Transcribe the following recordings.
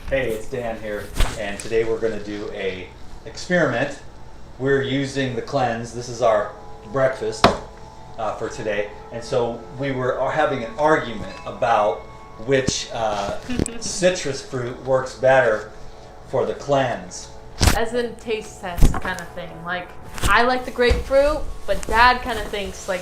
Hey, it's Dan here, and today we're going to do a experiment. We're using the cleanse. This is our breakfast for today, and so we are having an argument about which citrus fruit works better for the cleanse. As in taste test kind of thing. Like, I like the grapefruit, but Dad kind of thinks like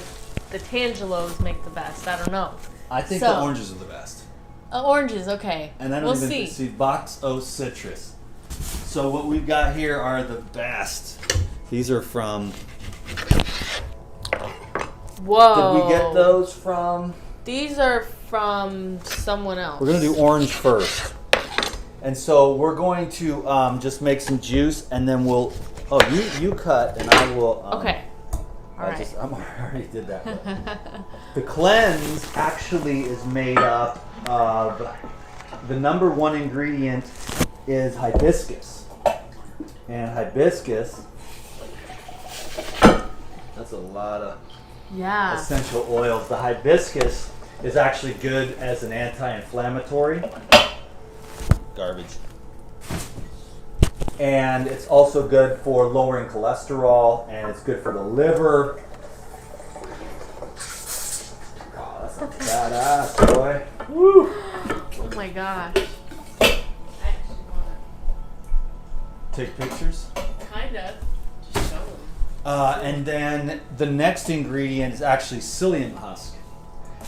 the tangelos make the best. I don't know. I think the oranges are the best. Oranges, okay. And I don't we'll even see Box O Citrus. So what we've got here are the best. These are from. Whoa. Did we get those from? These are from someone else. We're gonna do orange first. And so we're going to just make some juice, and then we'll. Oh, you cut, and I will. Okay. All right. I already did that. The cleanse actually is made up of the number one ingredient is hibiscus, and hibiscus. That's a lot of essential oils. The hibiscus is actually good as an anti-inflammatory. Garbage. And it's also good for lowering cholesterol, and it's good for the liver. Oh, that's a badass, boy. Woo! Oh my gosh. Take pictures? Kinda. Just show them. And then the next ingredient is actually psyllium husk.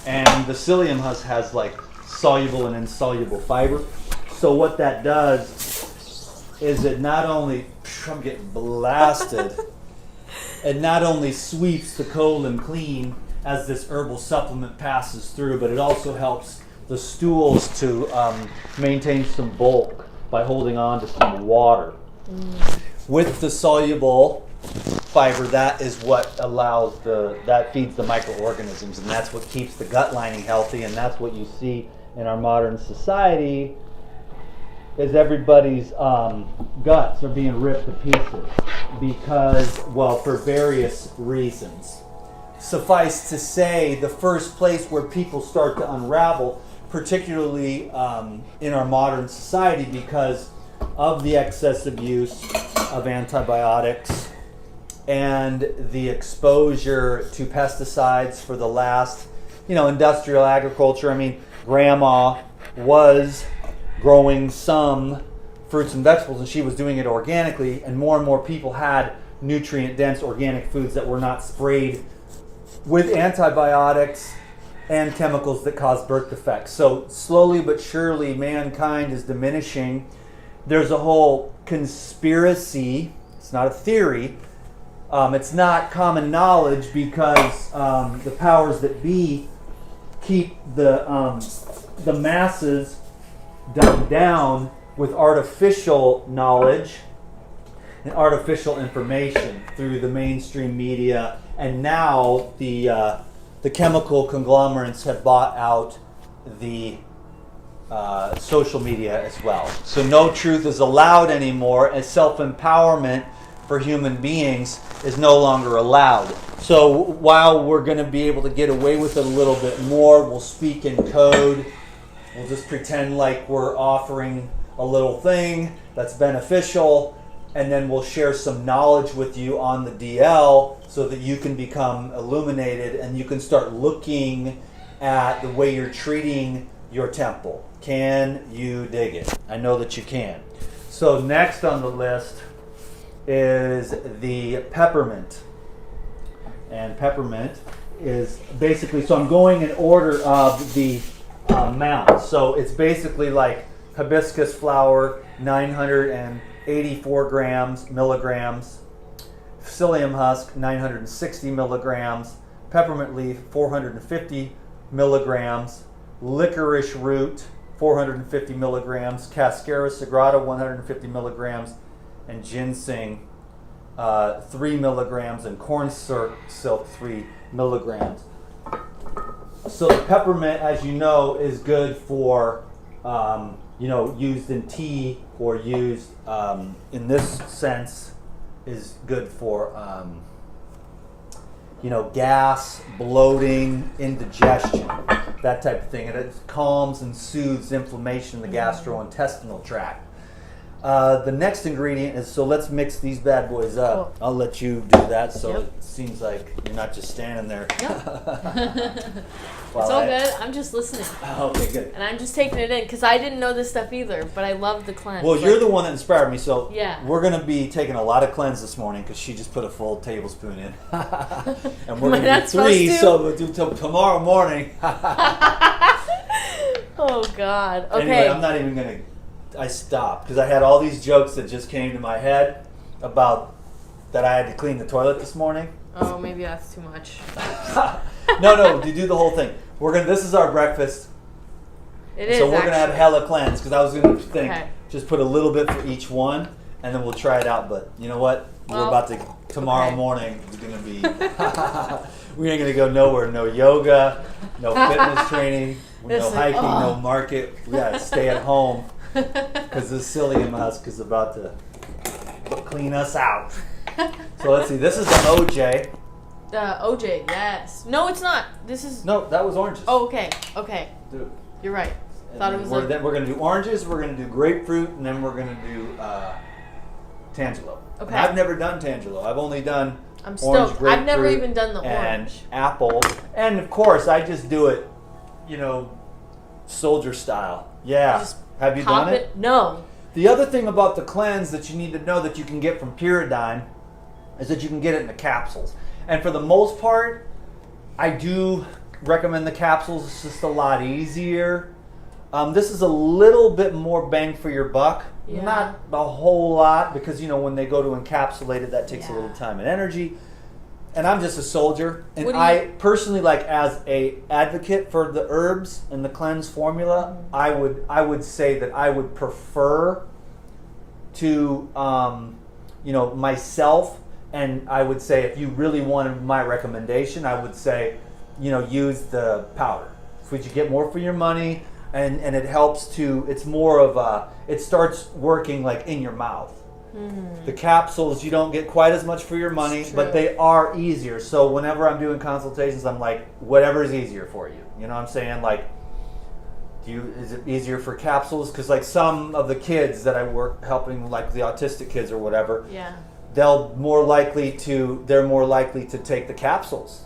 And the psyllium husk has like soluble and insoluble fiber. So what that does is it not only, I'm getting blasted, it not only sweeps the colon clean as this herbal supplement passes through, but it also helps the stools to maintain some bulk by holding on to some water. With the soluble fiber, that is what allows that feeds the microorganisms, and that's what keeps the gut lining healthy, and that's what you see in our modern society is everybody's guts are being ripped to pieces because, well, for various reasons. Suffice to say, the first place where people start to unravel, particularly in our modern society because of the excessive use of antibiotics and the exposure to pesticides for the last, industrial agriculture. I mean, grandma was growing some fruits and vegetables, and she was doing it organically, and more people had nutrient-dense organic foods that were not sprayed with antibiotics and chemicals that cause birth defects. So slowly but surely, mankind is diminishing. There's a whole conspiracy. It's not a theory. It's not common knowledge because the powers that be keep the masses dumbed down with artificial knowledge and artificial information through the mainstream media, and now the chemical conglomerates have bought out the social media as well. So no truth is allowed anymore, and self-empowerment for human beings is no longer allowed. So while we're going to be able to get away with it a little bit more, we'll speak in code. We'll just pretend like we're offering a little thing that's beneficial, and then we'll share some knowledge with you on the DL so that you can become illuminated and you can start looking at the way you're treating your temple. Can you dig it? I know that you can. So next on the list is the peppermint. And peppermint is basically, so I'm going in order of the amount. So it's basically like hibiscus flower, 984 milligrams, psyllium husk, 960 milligrams, peppermint leaf, 450 milligrams, licorice root, 450 milligrams, cascara sagrada, 150 milligrams, and ginseng, 3 milligrams, and corn silk, 3 milligrams. So the peppermint, as you know, is good for, used in tea, or used in this sense, is good for, gas, bloating, indigestion. that type of thing. And it calms and soothes inflammation in the gastrointestinal tract. The next ingredient is, so let's mix these bad boys up. Cool. I'll let you do that so Yep. it seems like you're not just standing there. It's all good. I'm just listening. Okay, good. And I'm just taking it in because I didn't know this stuff either, but I love the cleanse. Well, you're the one that inspired me, so Yeah. we're going to be taking a lot of cleanse this morning because she just put a full tablespoon in. And we're going to do 3, so we'll do till tomorrow morning. Oh, God. Okay. Anyway, I'm not even going to, I stopped because I had all these jokes that just came to my head about that I had to clean the toilet this morning. Oh, maybe that's too much. No, to do the whole thing. This is our breakfast. It is, So we're going to have actually. hella cleanse because I was going to think, Okay. just put a little bit for each one and then we'll try it out. But you know what? We're Well, about to, tomorrow okay. morning is going to be, we ain't going to go nowhere. No yoga, no fitness training, no Listen, hiking, no market. We got to stay at home because this psyllium husk is about to clean us out. So let's see. This is the OJ. OJ, yes. No, it's not. This is... No, that was oranges. Oh, okay. Okay. Dude. You're right. And Thought it then was then we're going to do oranges, we're going to do grapefruit, and then we're going to do Tangelo. Okay. And I've never done Tangelo. I've only done I'm orange, stoked. I've never grapefruit, even done the and orange. apple. And of course, I just do it, soldier style. Yeah. Just Have you Pop done it? No. The other thing about the cleanse that you need to know that you can get from Pyridine is that you can get it in the capsules. And for the most part, I do recommend the capsules. It's just a lot easier. This is a little bit more bang for your buck. Yeah. Not a whole lot because, when they go to encapsulate it, that takes a little time and energy. And I'm just a soldier. And What do I you- personally, as a advocate for the herbs and the cleanse formula, I would say that I would prefer to, myself. And I would say if you really wanted my recommendation, I would say, use the powder. Would you get more for your money? And it helps to, it's more of it starts working like in your mouth. Mm-hmm. The capsules, you don't get quite as much for your money, but they are easier. So whenever I'm doing consultations, I'm like, whatever is easier for you. You know what I'm saying? Like, is it easier for capsules? Because like some of the kids that I work helping, like the autistic kids or whatever, Yeah. they're more likely to take the capsules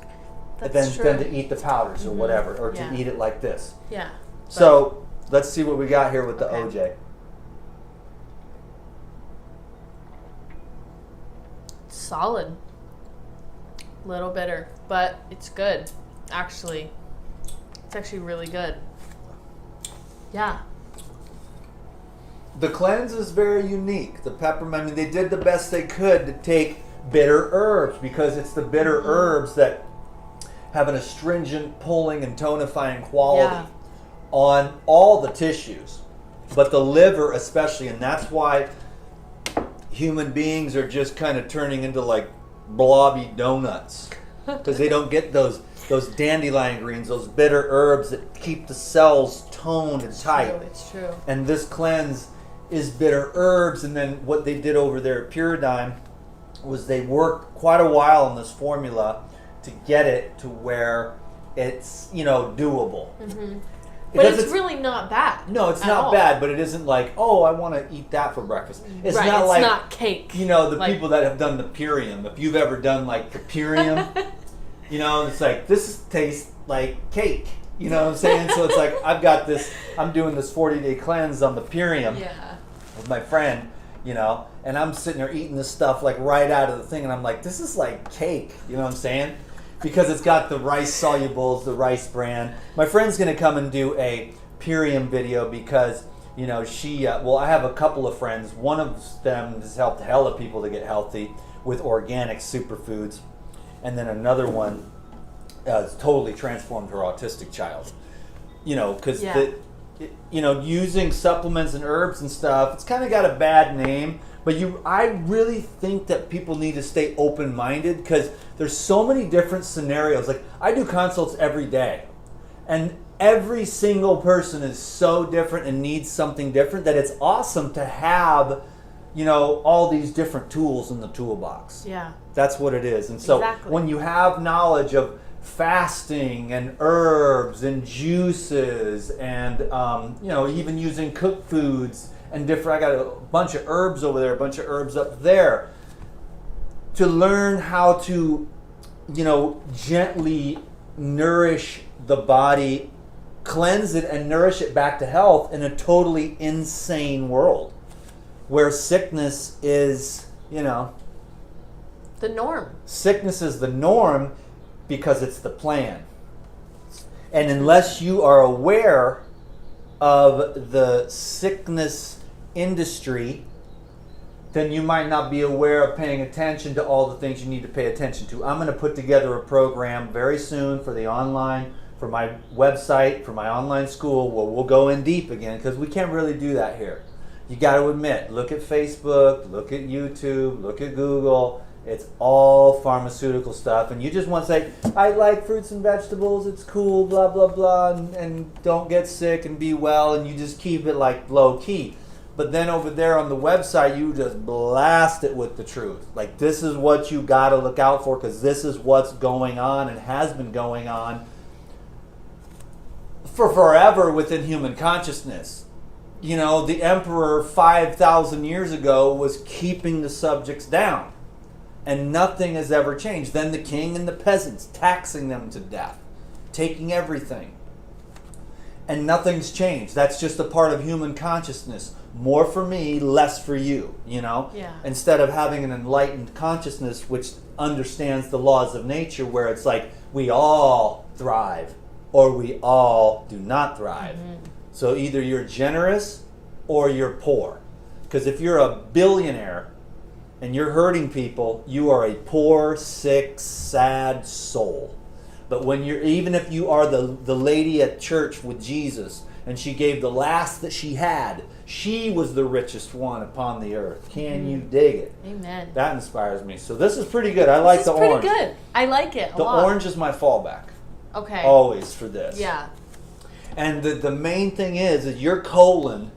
That's than true. to eat the powders or whatever, or Yeah. to eat it like this. Yeah. So let's see what we got here with the Okay. OJ. Solid. Little bitter, but it's good. Actually, it's actually really good. Yeah. The cleanse is very unique. The peppermint, they did the best they could to take bitter herbs because it's the bitter herbs that have an astringent, pulling, and tonifying quality on all the tissues, but the liver especially, and that's why human beings are just kind of turning into like blobby donuts because they don't get those dandelion greens, those bitter herbs that keep the cells toned and tight. It's true. And this cleanse is bitter herbs. And then what they did over there at Pyridine was they worked quite a while on this formula to get it to where it's doable. Mm-hmm. But Because it's really not bad. no, it's at not all. bad, but it isn't like, oh, I want to eat that for breakfast. It's Right, not it's like not cake. the Like- people that have done the Purium. If you've ever done like the Purium, it's like this tastes like cake. You know what I'm saying? So it's like I'm doing this 40-day cleanse on the Purium Yeah. with my friend, and I'm sitting there eating this stuff like right out of the thing, and I'm like, this is like cake. You know what I'm saying? Because it's got the rice solubles, the rice bran. My friend's going to come and do a Purium video because, she, I have a couple of friends. One of them has helped hella people to get healthy with organic superfoods. And then another one has totally transformed her autistic child. Because using supplements and herbs and stuff, it's kind of got a bad name. But I really think that people need to stay open-minded because there's so many different scenarios. Like, I do consults every day. And every single person is so different and needs something different that it's awesome to have, all these different tools in the toolbox. Yeah. That's what it is. And so Exactly. when you have knowledge of fasting and herbs and juices and even using cooked foods and different. I got a bunch of herbs over there, a bunch of herbs up there, to learn how to gently nourish the body, cleanse it and nourish it back to health in a totally insane world where sickness is the norm. Sickness is the norm because it's the plan. And unless you are aware of the sickness industry, then you might not be aware of paying attention to all the things you need to pay attention to. I'm going to put together a program very soon for my website, for my online school, where we'll go in deep again, because we can't really do that here. You got to admit, look at Facebook, look at YouTube, look at Google. It's all pharmaceutical stuff, and you just want to say, I like fruits and vegetables, it's cool, blah, blah, blah, and don't get sick and be well, and you just keep it like low key. But then over there on the website, you just blast it with the truth. Like, this is what you got to look out for, because this is what's going on and has been going on for forever within human consciousness. The emperor 5,000 years ago was keeping the subjects down. And nothing has ever changed. Then the king and the peasants, taxing them to death, taking everything. And nothing's changed. That's just a part of human consciousness. More for me, less for you, Yeah. Instead of having an enlightened consciousness which understands the laws of nature, where it's like we all thrive or we all do not thrive. Mm-hmm. So either you're generous or you're poor. Because if you're a billionaire and you're hurting people, you are a poor, sick, sad soul. But even if you are the lady at church with Jesus, and she gave the last that she had, she was the richest one upon the earth. Can you dig it? Amen. That inspires me. So this is pretty good. I like the orange. This is pretty good. I like it a lot. The orange is my fallback. Okay. Always for this. Yeah. And the main thing is that your colon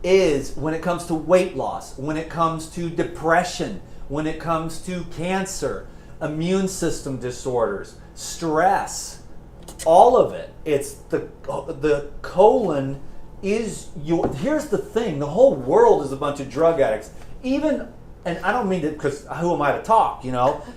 is, when it comes to weight loss, when it comes to depression, when it comes to cancer, immune system disorders, stress, all of it. It's the colon is here's the thing, the whole world is a bunch of drug addicts. And I don't mean to, because who am I to talk,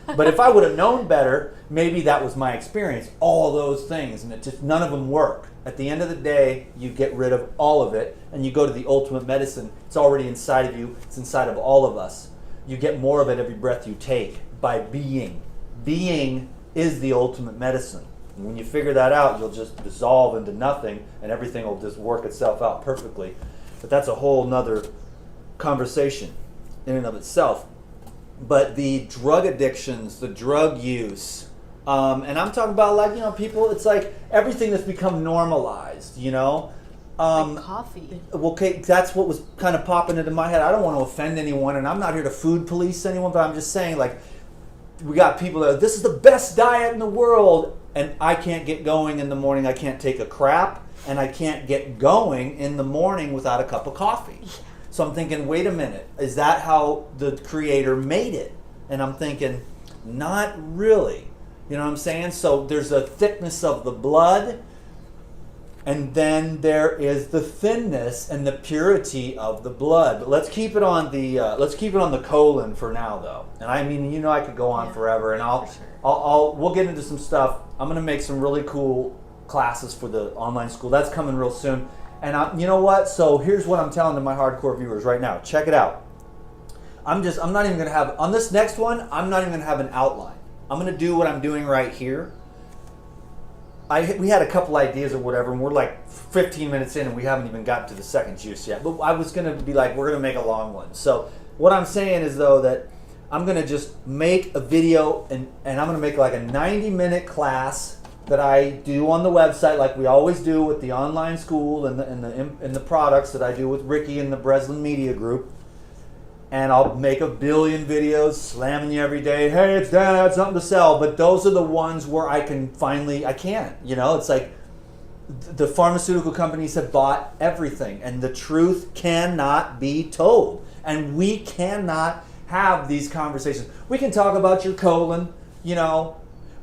but if I would have known better, maybe that was my experience, all those things, and it just, none of them work. At the end of the day, you get rid of all of it, and you go to the ultimate medicine. It's already inside of you. It's inside of all of us. You get more of it every breath you take by being. Being is the ultimate medicine. And when you figure that out, you'll just dissolve into nothing, and everything will just work itself out perfectly. But that's a whole nother conversation in and of itself. But the drug addictions, the drug use, and I'm talking about people, it's like everything that's become normalized, like coffee. Okay, that's what was kind of popping into my head. I don't want to offend anyone, and I'm not here to food police anyone, but I'm just saying, we got people that this is the best diet in the world, and I can't get going in the morning. I can't take a crap, and I can't get going in the morning without a cup of coffee. So I'm thinking, wait a minute, is that how the creator made it? And I'm thinking, not really. You know what I'm saying? So there's a thickness of the blood, and then there is the thinness and the purity of the blood. But let's keep it on the colon for now, though. And I mean, I could go on forever, and we'll get into some stuff. I'm going to make some really cool classes for the online school. That's coming real soon. And you know what? So here's what I'm telling to my hardcore viewers right now. Check it out. I'm not even going to have, on this next one, I'm not even going to have an outline. I'm going to do what I'm doing right here. We had a couple ideas or whatever, and we're like 15 minutes in, and we haven't even gotten to the second juice yet. But I was going to be like, we're going to make a long one. So what I'm saying is, though, that I'm going to just make a video, and I'm going to make like a 90-minute class that I do on the website, like we always do with the online school and the products that I do with Ricky and the Breslin Media Group. And I'll make a billion videos slamming you every day. Hey, it's Dan, I have something to sell. But those are the ones where I can't. It's like the pharmaceutical companies have bought everything, and the truth cannot be told. And we cannot have these conversations. We can talk about your colon,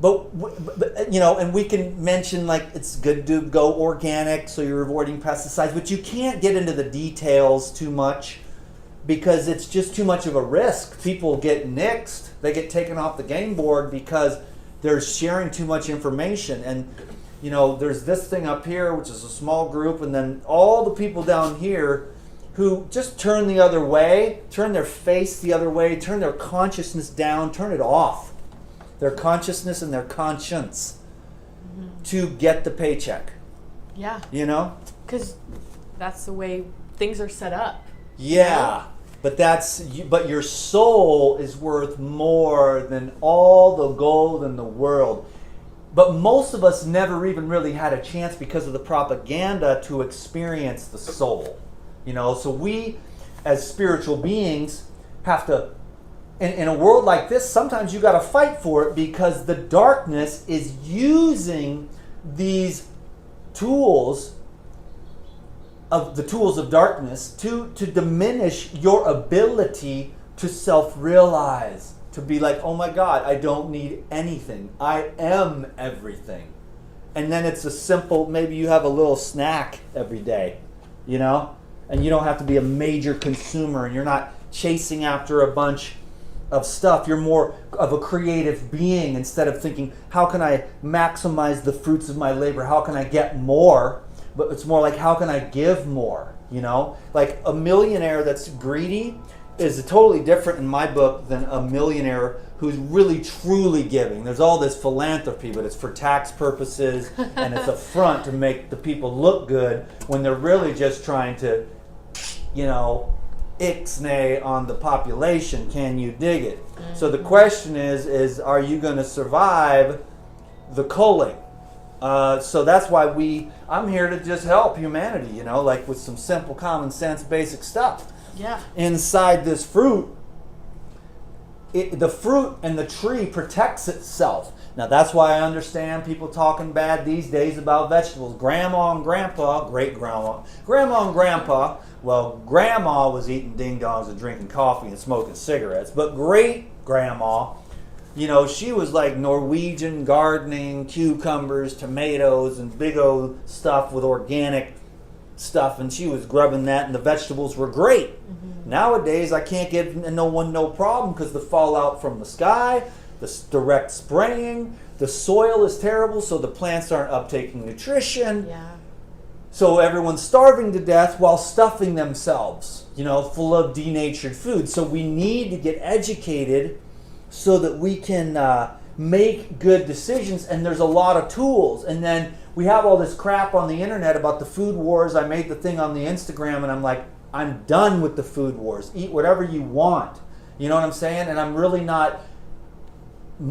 But you know, and we can mention like it's good to go organic, so you're avoiding pesticides, but you can't get into the details too much because it's just too much of a risk. People get nixed, they get taken off the game board because they're sharing too much information. And you know, there's this thing up here, which is a small group, and then all the people down here who just turn the other way, turn their face the other way, turn their consciousness down, turn it off. Their consciousness and their conscience to get the paycheck. Yeah. You know? Because that's the way things are set up. Yeah. But your soul is worth more than all the gold in the world. But most of us never even really had a chance because of the propaganda to experience the soul. You know, so we as spiritual beings have to, in a world like this, sometimes you got to fight for it because the darkness is using these tools of darkness to diminish your ability to self-realize, to be like, oh my God, I don't need anything. I am everything. And then it's a simple, maybe you have a little snack every day, you know, and you don't have to be a major consumer and you're not chasing after a bunch of stuff. You're more of a creative being instead of thinking, how can I maximize the fruits of my labor? How can I get more? But it's more like, how can I give more? You know, like a millionaire that's greedy is totally different in my book than a millionaire who's really truly giving. There's all this philanthropy, but it's for tax purposes and it's a front to make the people look good when they're really just trying to, you know, ixnay on the population. Can you dig it? Mm-hmm. So the question is are you going to survive the culling? So that's why I'm here to just help humanity, you know, like with some simple common sense basic stuff. Yeah. Inside this fruit, the fruit and the tree protects itself. Now that's why I understand people talking bad these days about vegetables. Grandma and grandpa, grandma and grandpa, well, grandma was eating ding-dongs and drinking coffee and smoking cigarettes, but great-grandma, you know, she was like Norwegian gardening, cucumbers, tomatoes, and big old stuff with organic stuff, and she was grubbing that, and the vegetables were great. Mm-hmm. Nowadays, I can't give no one no problem because the fallout from the sky, the direct spraying, the soil is terrible, so the plants aren't uptaking nutrition. Yeah. So everyone's starving to death while stuffing themselves, you know, full of denatured food. So we need to get educated so that we can make good decisions, and there's a lot of tools. And then we have all this crap on the internet about the food wars. I made the thing on the Instagram, and I'm like, I'm done with the food wars. Eat whatever you want. You know what I'm saying? And I'm really not,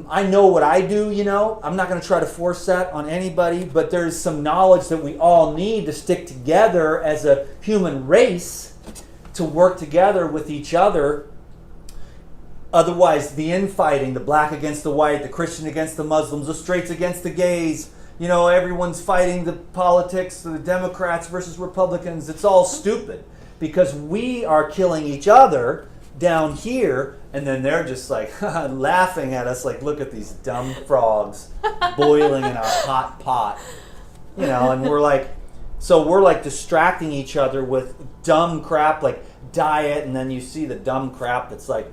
I know what I do, you know. I'm not going to try to force that on anybody, but there's some knowledge that we all need to stick together as a human race to work together with each other. Otherwise, the infighting, the black against the white, the Christian against the Muslims, the straights against the gays, you know, everyone's fighting the politics, the Democrats versus Republicans. It's all stupid because we are killing each other down here, and then they're just like laughing at us like, look at these dumb frogs boiling in our hot pot, you know, and we're like distracting each other with dumb crap like diet, and then you see the dumb crap that's like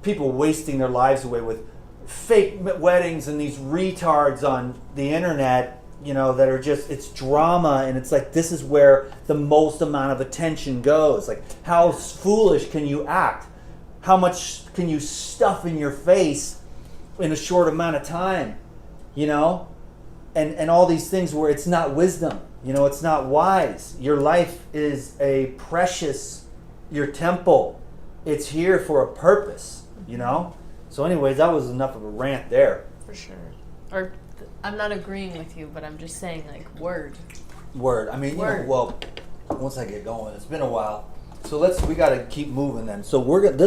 people wasting their lives away with fake weddings and these retards on the internet, you know, that are just, it's drama, and it's like, this is where the most amount of attention goes. Like, how foolish can you act? How much can you stuff in your face in a short amount of time, you know? And all these things where it's not wisdom, you know, it's not wise. Your life is a precious, your temple, it's here for a purpose, you know? So anyways, that was enough of a rant there. For sure. Or I'm not agreeing with you, but I'm just saying, like, word. I mean, word. You know, well, once I get going, it's been a while. So we got to keep moving then. So we're gonna.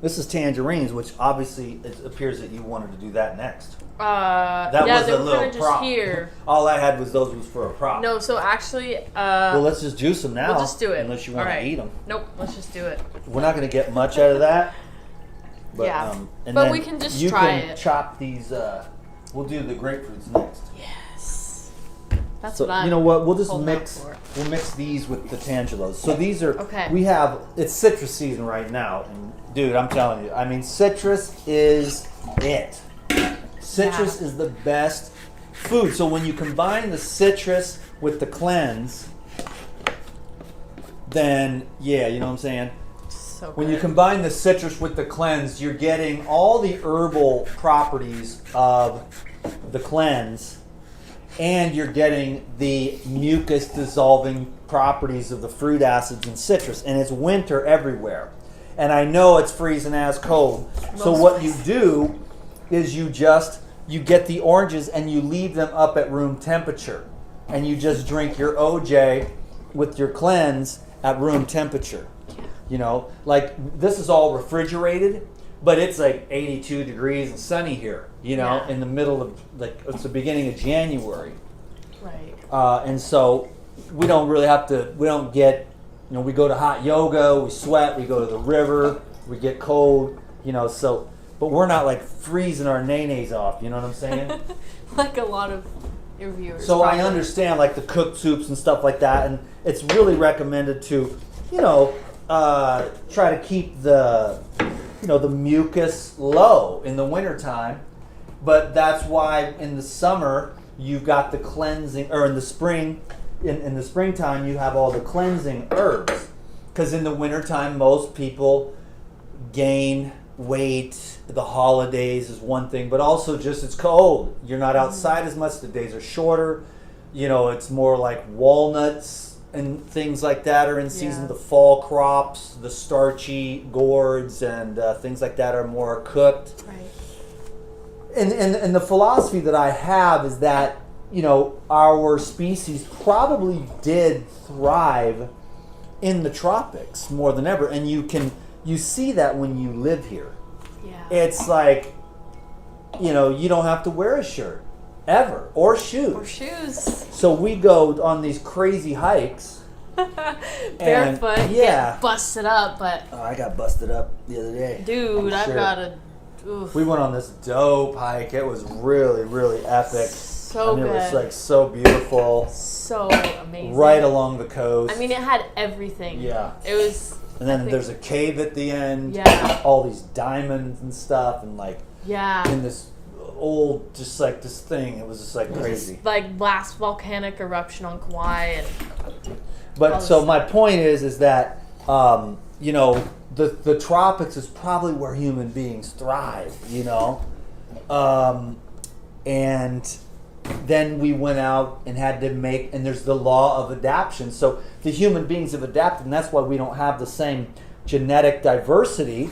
This is tangerines, which obviously it appears that you wanted to do that next. That was a little prop. Here. All I had was those was for a prop. No, so actually. Well, let's just juice them now. We'll just do it. Unless you want to eat them. Nope, let's just do it. We're not going to get much out of that. But, yeah, but we can just try it. You can chop these We'll do the grapefruits next. Yes. That's So what I'm you know what? We'll just holding out mix. for. We'll mix these with the tangelos. So these are. Okay. We have. It's citrus season right now, and dude, I'm telling you. I mean, citrus is it. Citrus is the best food. So when you combine the citrus with the cleanse, then yeah, you know what I'm saying. So When you good. combine the citrus with the cleanse, you're getting all the herbal properties of the cleanse, and you're getting the mucus dissolving properties of the fruit acids and citrus. And it's winter everywhere. And I know it's freezing as cold. So Most what you places. do is you get the oranges and you leave them up at room temperature. And you just drink your OJ with your cleanse at room temperature. You know, like this is all refrigerated, but it's like 82 degrees and sunny here, you know, Yeah. in the middle of, like, it's the beginning of January. Right. And so we don't really have to, we don't get, you know, we go to hot yoga, we sweat, we go to the river, we get cold, you know, so, but we're not like freezing our nays off, you know what I'm saying? Like a lot of your viewers. So I probably. understand like the cooked soups and stuff like that, and it's really recommended to, you know, try to keep the, you know, the mucus low in the wintertime. But that's why in the summer you've got the cleansing, or in the spring, in the springtime you have all the cleansing herbs. Because in the wintertime most people gain weight. The holidays is one thing, but also just it's cold. You're not outside as much. The days are shorter. You know, it's more like walnuts and things like that are in season. Yeah. The fall crops, the starchy gourds and things like that are more cooked. Right. And the philosophy that I have is that, you know, our species probably did thrive in the tropics more than ever, and you see that when you live here. Yeah. It's like, you know, you don't have to wear a shirt ever or shoes. Or shoes. So we go on these crazy hikes. Barefoot. yeah. Get busted up, but Oh, I got busted up the other day. dude, I've Sure. got a. Oof. We went on this dope hike. It was really, really epic. So I mean, it was good. like so beautiful. So amazing. Right along the coast. I mean, it had everything. Yeah. It was. And then I think- there's a cave at the end. Yeah. All these diamonds and stuff, and like Yeah. in this old, just like this thing. It was just like crazy. Like last volcanic eruption on Kauai, and But all so this my stuff. point is that you know, the tropics is probably where human beings thrive. You know, and then we went out and had to make, and there's the law of adaptation. So the human beings have adapted, and that's why we don't have the same genetic diversity,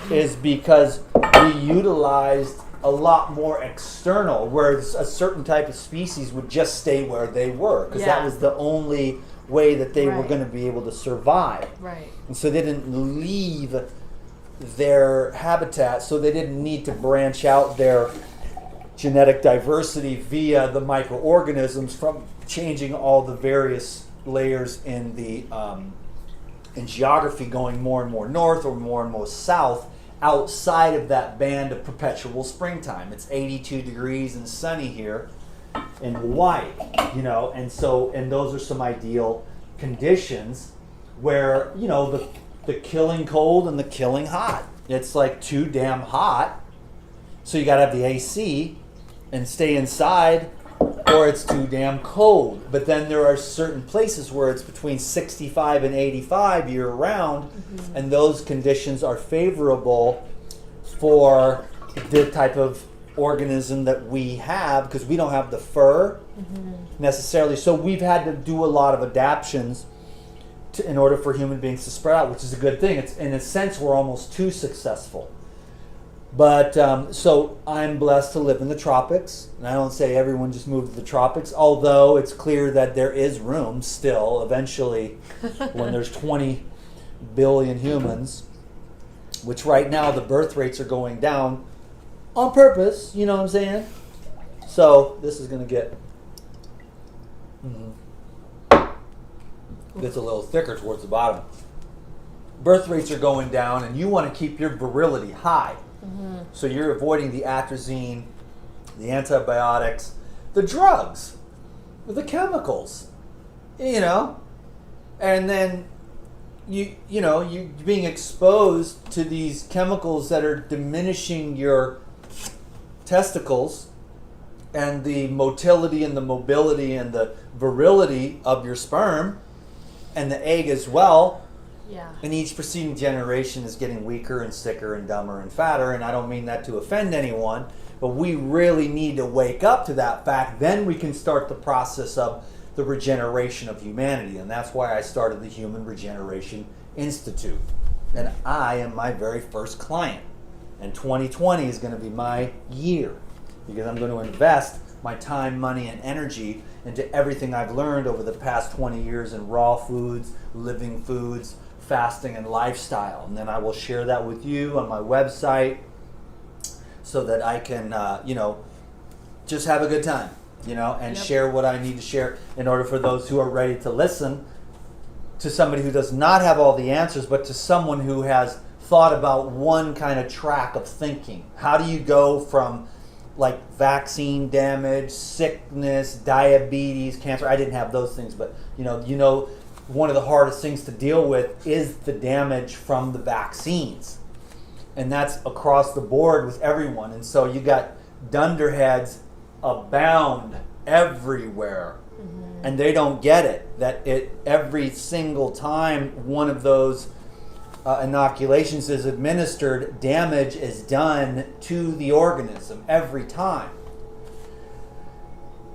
is because we utilized a lot more external, whereas a certain type of species would just stay where they were, because that Yeah. was the only way that they were Right. going to be able to survive. right. And so they didn't leave their habitat, so they didn't need to branch out their genetic diversity via the microorganisms from changing all the various layers in the in geography, going more and more north or more and more south outside of that band of perpetual springtime. It's 82 degrees and sunny here in Hawaii, you know, and so, and those are some ideal conditions where, you know, the killing cold and the killing hot. It's like too damn hot, so you gotta have the AC and stay inside, or it's too damn cold. But then there are certain places where it's between 65 and 85 year round, and those conditions are favorable for the type of organism that we have, because we don't have the fur necessarily. So we've had to do a lot of adaptations in order for human beings to spread out, which is a good thing. It's, in a sense, we're almost too successful. But so I'm blessed to live in the tropics, and I don't say everyone just move to the tropics, although it's clear that there is room still eventually when there's 20 billion humans, which right now the birth rates are going down on purpose, you know what I'm saying? So this is going to get gets a little thicker towards the bottom. Birth rates are going down, and you want to keep your virility high. So you're avoiding the atrazine the antibiotics, the drugs, the chemicals, and then you're being exposed to these chemicals that are diminishing your testicles and the motility and the mobility and the virility of your sperm and the egg as well. Yeah. And each preceding generation is getting weaker and sicker and dumber and fatter. And I don't mean that to offend anyone, but we really need to wake up to that fact. Then we can start the process of the regeneration of humanity. And that's why I started the Human Regeneration Institute. And I am my very first client. And 2020 is going to be my year, because I'm going to invest my time, money, and energy into everything I've learned over the past 20 years in raw foods, living foods, fasting, and lifestyle. And then I will share that with you on my website so that I can, just have a good time, and share what I need to share in order for those who are ready to listen to somebody who does not have all the answers, but to someone who has thought about one kind of track of thinking. How do you go from like vaccine damage, sickness, diabetes, cancer? I didn't have those things, but one of the hardest things to deal with is the damage from the vaccines. And that's across the board with everyone. And so you got dunderheads abound everywhere. Mm-hmm. And they don't get it, that every single time one of those inoculations is administered, damage is done to the organism every time.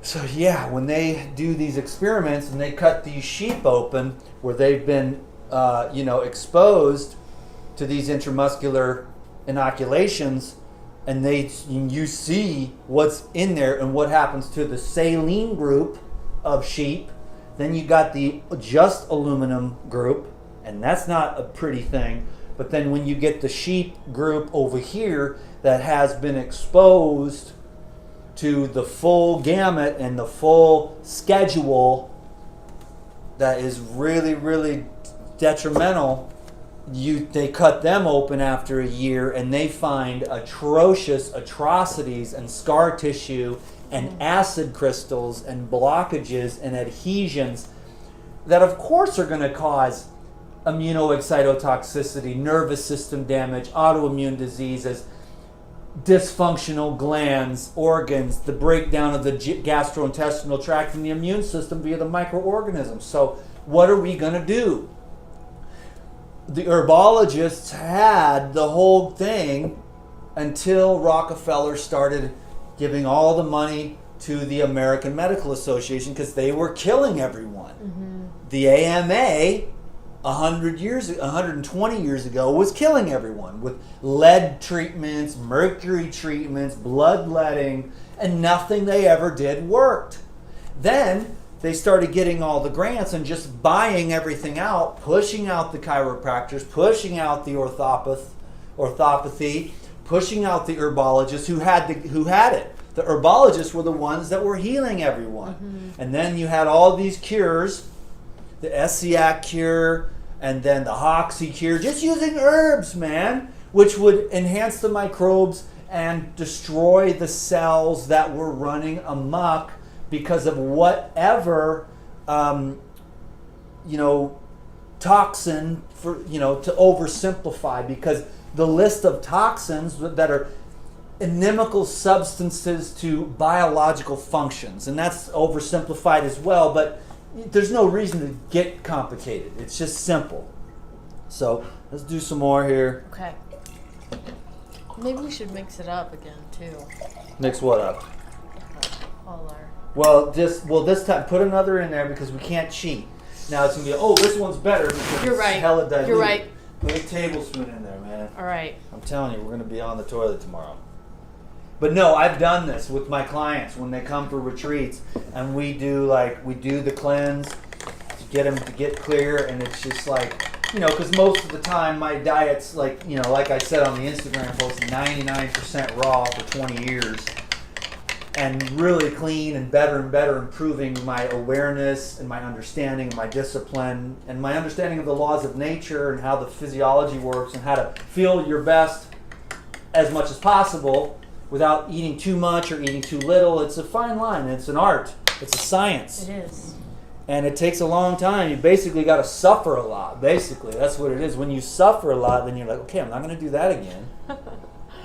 So yeah, when they do these experiments and they cut these sheep open where they've been exposed to these intramuscular inoculations, and you see what's in there and what happens to the saline group of sheep, then you got the just aluminum group, and that's not a pretty thing. But then when you get the sheep group over here that has been exposed to the full gamut and the full schedule that is really, really detrimental, they cut them open after a year and they find atrocious atrocities and scar tissue and acid crystals and blockages and adhesions that of course are going to cause immunoexcitotoxicity, nervous system damage, autoimmune diseases, dysfunctional glands, organs, the breakdown of the gastrointestinal tract and the immune system via the microorganisms. So what are we going to do? The herbologists had the whole thing until Rockefeller started giving all the money to the American Medical Association because they were killing everyone. Mm-hmm. The AMA 120 years ago was killing everyone with lead treatments, mercury treatments, bloodletting, and nothing they ever did worked. Then they started getting all the grants and just buying everything out, pushing out the chiropractors, pushing out the orthopathy, pushing out the herbologists who had it. The herbologists were the ones that were healing everyone. Mm-hmm. And then you had all these cures, the SCIAC cure, and then the Hoxie cure, just using herbs, man, which would enhance the microbes and destroy the cells that were running amok because of whatever, toxin, to oversimplify, because the list of toxins that are inimical substances to biological functions, and that's oversimplified as well, but there's no reason to get complicated. It's just simple. So let's do some more here. Okay. Maybe we should mix it up again too. Mix what up? All our... Well, this time put another in there because we can't cheat. Now it's gonna be this one's better because You're it's right. hella diluted. You're right. Put a tablespoon in there, man. All right. I'm telling you, we're gonna be on the toilet tomorrow. But no, I've done this with my clients when they come for retreats, and we do the cleanse to get them to get clear, and it's just because most of the time my diet's like I said on the Instagram post, 99% raw for 20 years, and really clean and better improving my awareness and my understanding and my discipline and my understanding of the laws of nature and how the physiology works and how to feel your best as much as possible without eating too much or eating too little. It's a fine line. It's an art. It's a science. It is. And it takes a long time. You basically got to suffer a lot. Basically, that's what it is. When you suffer a lot, then you're like, okay, I'm not going to do that again.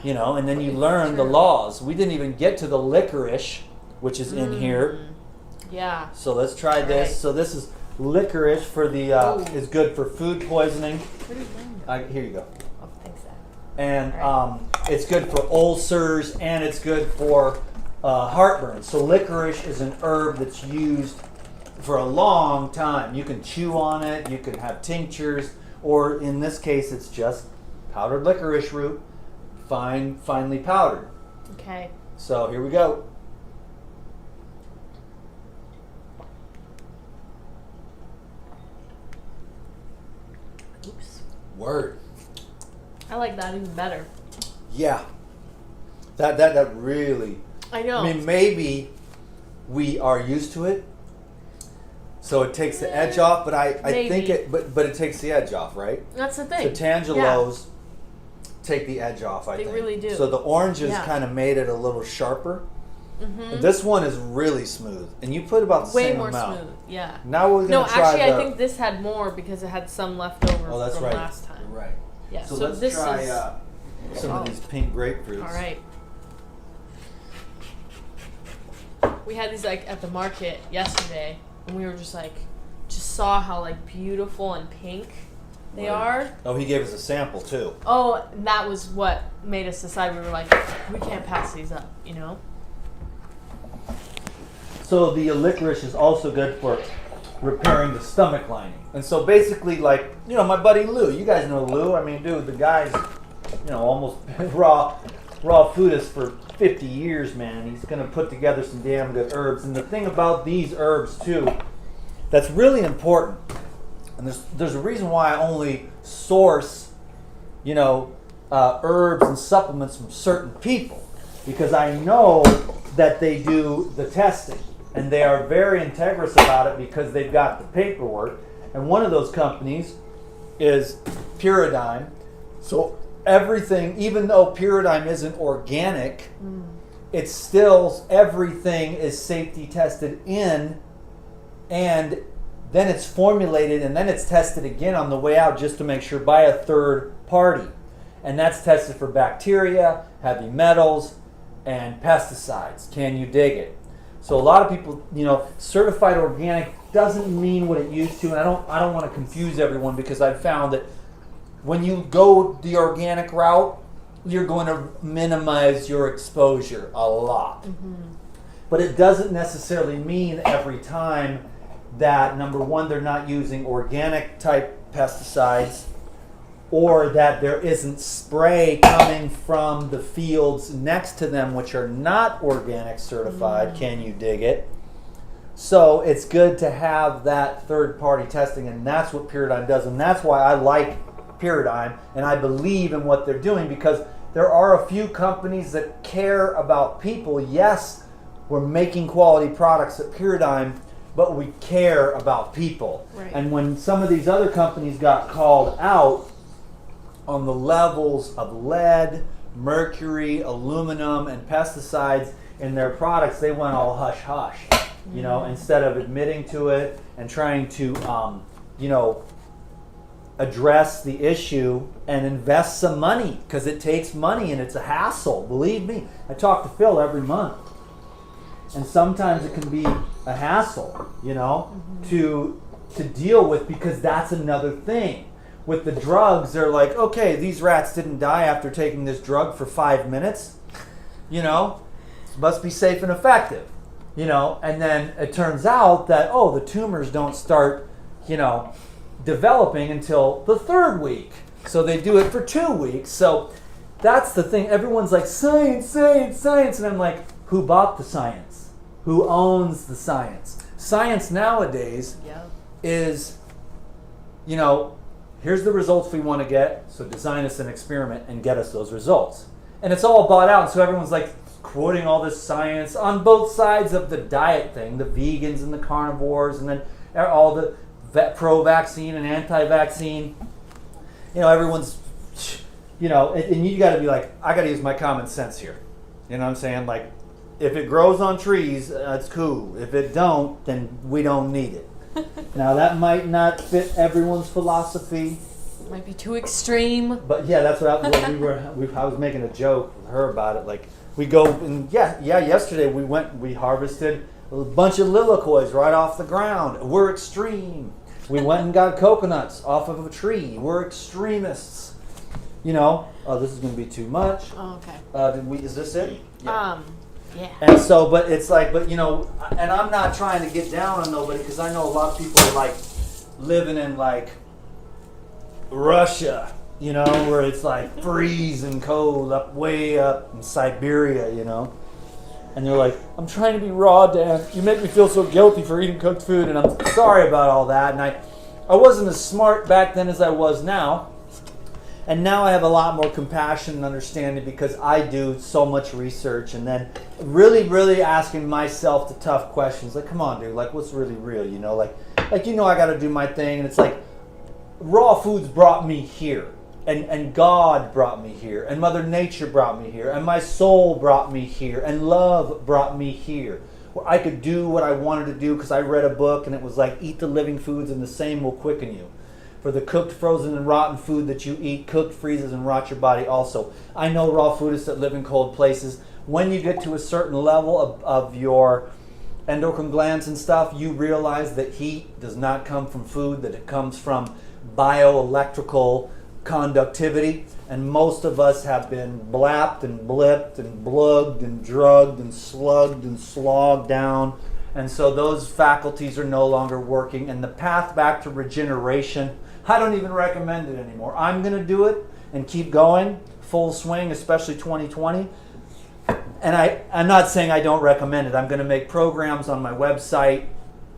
You know, and then you learn the laws. We didn't even get to the licorice, which is in here. Yeah. So let's try this. Right. So this is licorice for the is good for food poisoning. What are you doing? Here you go. Oh, thanks, Dad. And it's good for ulcers, and it's good for heartburn. So licorice is an herb that's used for a long time. You can chew on it, you can have tinctures, or in this case it's just powdered licorice root, finely powdered. Okay. So here we go. Oops. Word. I like that even better. Yeah. That really, I know. I mean, maybe we are used to it, so it takes the edge off, but I think it but it takes the edge off, right? That's the thing. So Tangelos take the edge off, I think. They really do. So the oranges kind of made it a little sharper. And this one is really smooth. And you put about the way same more amount. smooth. Yeah. Now we're going to try actually, I think this had more because it had some left over from last time. Right. Yeah. So, So let's this try is some of these pink grapefruits. all right. We had these like at the market yesterday, and we were just saw how like beautiful and pink they are. Oh, he gave us a sample too. Oh, that was what made us decide. We were like, we can't pass these up, you know. So the licorice is also good for repairing the stomach lining. And so basically, like, you know, my buddy Lou, you guys know Lou. I mean, dude, the guy's, you know, almost raw foodist for 50 years, man. He's going to put together some damn good herbs. And the thing about these herbs, too, that's really important, and there's a reason why I only source, you know, herbs and supplements from certain people, because I know that they do the testing. And they are very integrous about it because they've got the paperwork. And one of those companies is Pyridine. So everything, even though Pyridine isn't organic, it's still, everything is safety tested in, and then it's formulated, and then it's tested again on the way out just to make sure by a third party. And that's tested for bacteria, heavy metals, and pesticides. Can you dig it? So a lot of people, you know, certified organic doesn't mean what it used to, and I don't want to confuse everyone, because I've found that when you go the organic route, you're going to minimize your exposure a lot. But it doesn't necessarily mean every time that, number one, they're not using organic type pesticides, or that there isn't spray coming from the fields next to them which are not organic certified. Can you dig it? So it's good to have that third party testing, and that's what Pyridine does, and that's why I like Pyridine and I believe in what they're doing, because there are a few companies that care about people. Yes, we're making quality products at Pyridine, but we care about people. Right. And when some of these other companies got called out on the levels of lead, mercury, aluminum, and pesticides in their products, they went all hush-hush, you know, instead of admitting to it and trying to, you know, address the issue and invest some money, because it takes money and it's a hassle. Believe me, I talk to Phil every month, and sometimes it can be a hassle, you know, to deal with, because that's another thing. With the drugs, they're like, okay, these rats didn't die after taking this drug for 5 minutes. You know, it must be safe and effective. You know, and then it turns out that, oh, the tumors don't start, you know, developing until the 3rd week. So they do it for 2 weeks. So that's the thing. Everyone's like, science, science, science. And I'm like, who bought the science? Who owns the science? Science nowadays is, you know, here's the results we want to get, so design us an experiment and get us those results. And it's all bought out, so everyone's like quoting all this science on both sides of the diet thing, the vegans and the carnivores, and then all the pro-vaccine and anti-vaccine. You know, everyone's, you know, and you got to be like, I got to use my common sense here. You know what I'm saying? Like, if it grows on trees, it's cool. If it don't, then we don't need it. Now, that might not fit everyone's philosophy. Might be too extreme. But yeah, that's what I was making a joke with her about it. Like, we go, and yesterday we harvested a bunch of lilicoids right off the ground. We're extreme. We went and got coconuts off of a tree. We're extremists. You know, oh, this is going to be too much. Oh, okay. Is this it? Yeah. And so, but it's like, but you know, and I'm not trying to get down on nobody because I know a lot of people are like living in like Russia, you know, where it's like freezing cold way up in Siberia, you know. And they're like, I'm trying to be raw, Dan. You make me feel so guilty for eating cooked food, and I'm sorry about all that. And I wasn't as smart back then as I was now. And now I have a lot more compassion and understanding because I do so much research and then really, really asking myself the tough questions. Like, come on, dude, like, what's really real, you know? Like you know I got to do my thing, and it's like, raw foods brought me here. And God brought me here, and Mother Nature brought me here, and my soul brought me here, and love brought me here, where I could do what I wanted to do because I read a book and it was like, eat the living foods and the same will quicken you. For the cooked, frozen, and rotten food that you eat, cooked, freezes, and rots your body also. I know raw foodists that live in cold places. When you get to a certain level of your endocrine glands and stuff, you realize that heat does not come from food, that it comes from bioelectrical conductivity, and most of us have been blapped and blipped and blugged and drugged and slugged and slogged down, and so those faculties are no longer working, and the path back to regeneration, I don't even recommend it anymore. I'm going to do it and keep going full swing, especially 2020, and I'm not saying I don't recommend it. I'm going to make programs on my website,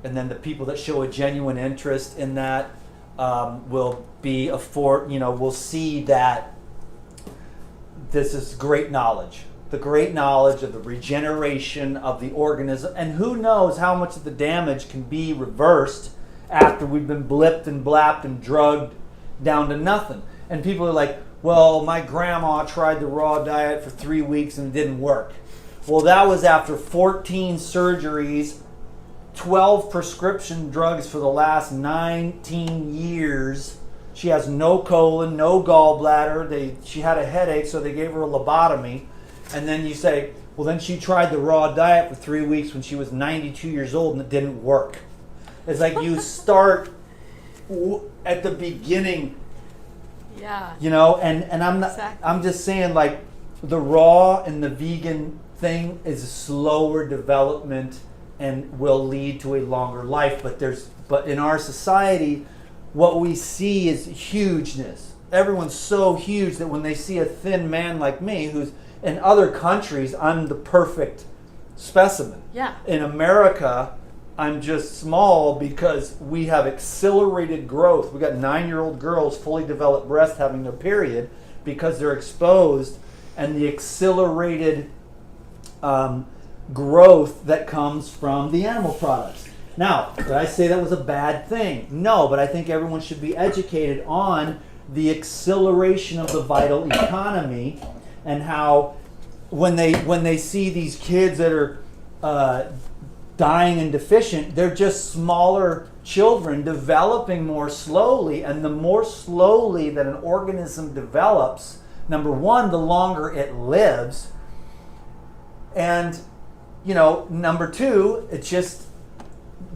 and then the people that show a genuine interest in that will be will see that this is great knowledge. The great knowledge of the regeneration of the organism, and who knows how much of the damage can be reversed after we've been blipped and blapped and drugged down to nothing. And people are like, well, my grandma tried the raw diet for 3 weeks and it didn't work. Well, that was after 14 surgeries, 12 prescription drugs for the last 19 years. She has no colon, no gallbladder. She had a headache, so they gave her a lobotomy. And then you say, well, then she tried the raw diet for 3 weeks when she was 92 years old and it didn't work. It's like you start at the beginning. Yeah. You know, and I'm not. Exactly. I'm just saying, like, the raw and the vegan thing is a slower development and will lead to a longer life. But in our society, what we see is hugeness. Everyone's so huge that when they see a thin man like me, who's in other countries, I'm the perfect specimen. Yeah. In America, I'm just small because we have accelerated growth. We got 9-year-old girls, fully developed breasts, having their period because they're exposed, and the accelerated growth that comes from the animal products. Now, did I say that was a bad thing? No, but I think everyone should be educated on the acceleration of the vital economy and how when they see these kids that are dying and deficient, they're just smaller children developing more slowly, and the more slowly that an organism develops, number one, the longer it lives, and number two, it's just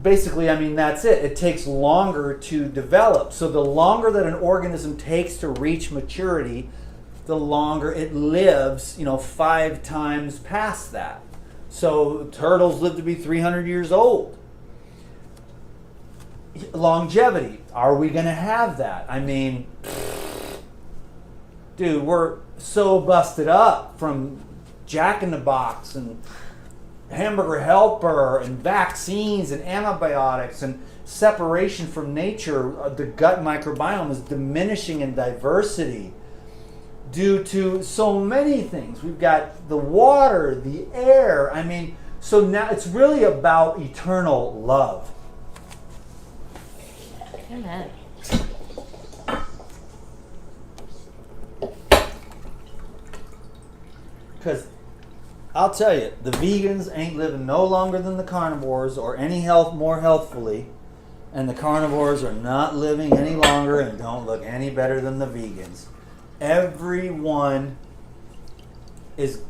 basically, I mean, that's it. It takes longer to develop. So the longer that an organism takes to reach maturity, the longer it lives, 5 times past that. So turtles live to be 300 years old. Longevity. Are we going to have that? I mean, dude, we're so busted up from Jack in the Box and Hamburger Helper and vaccines and antibiotics and separation from nature. The gut microbiome is diminishing in diversity due to so many things. We've got the water, the air. I mean, so now it's really about eternal love. Amen. Because I'll tell you, the vegans ain't living no longer than the carnivores or any more healthfully, and the carnivores are not living any longer and don't look any better than the vegans. Everyone is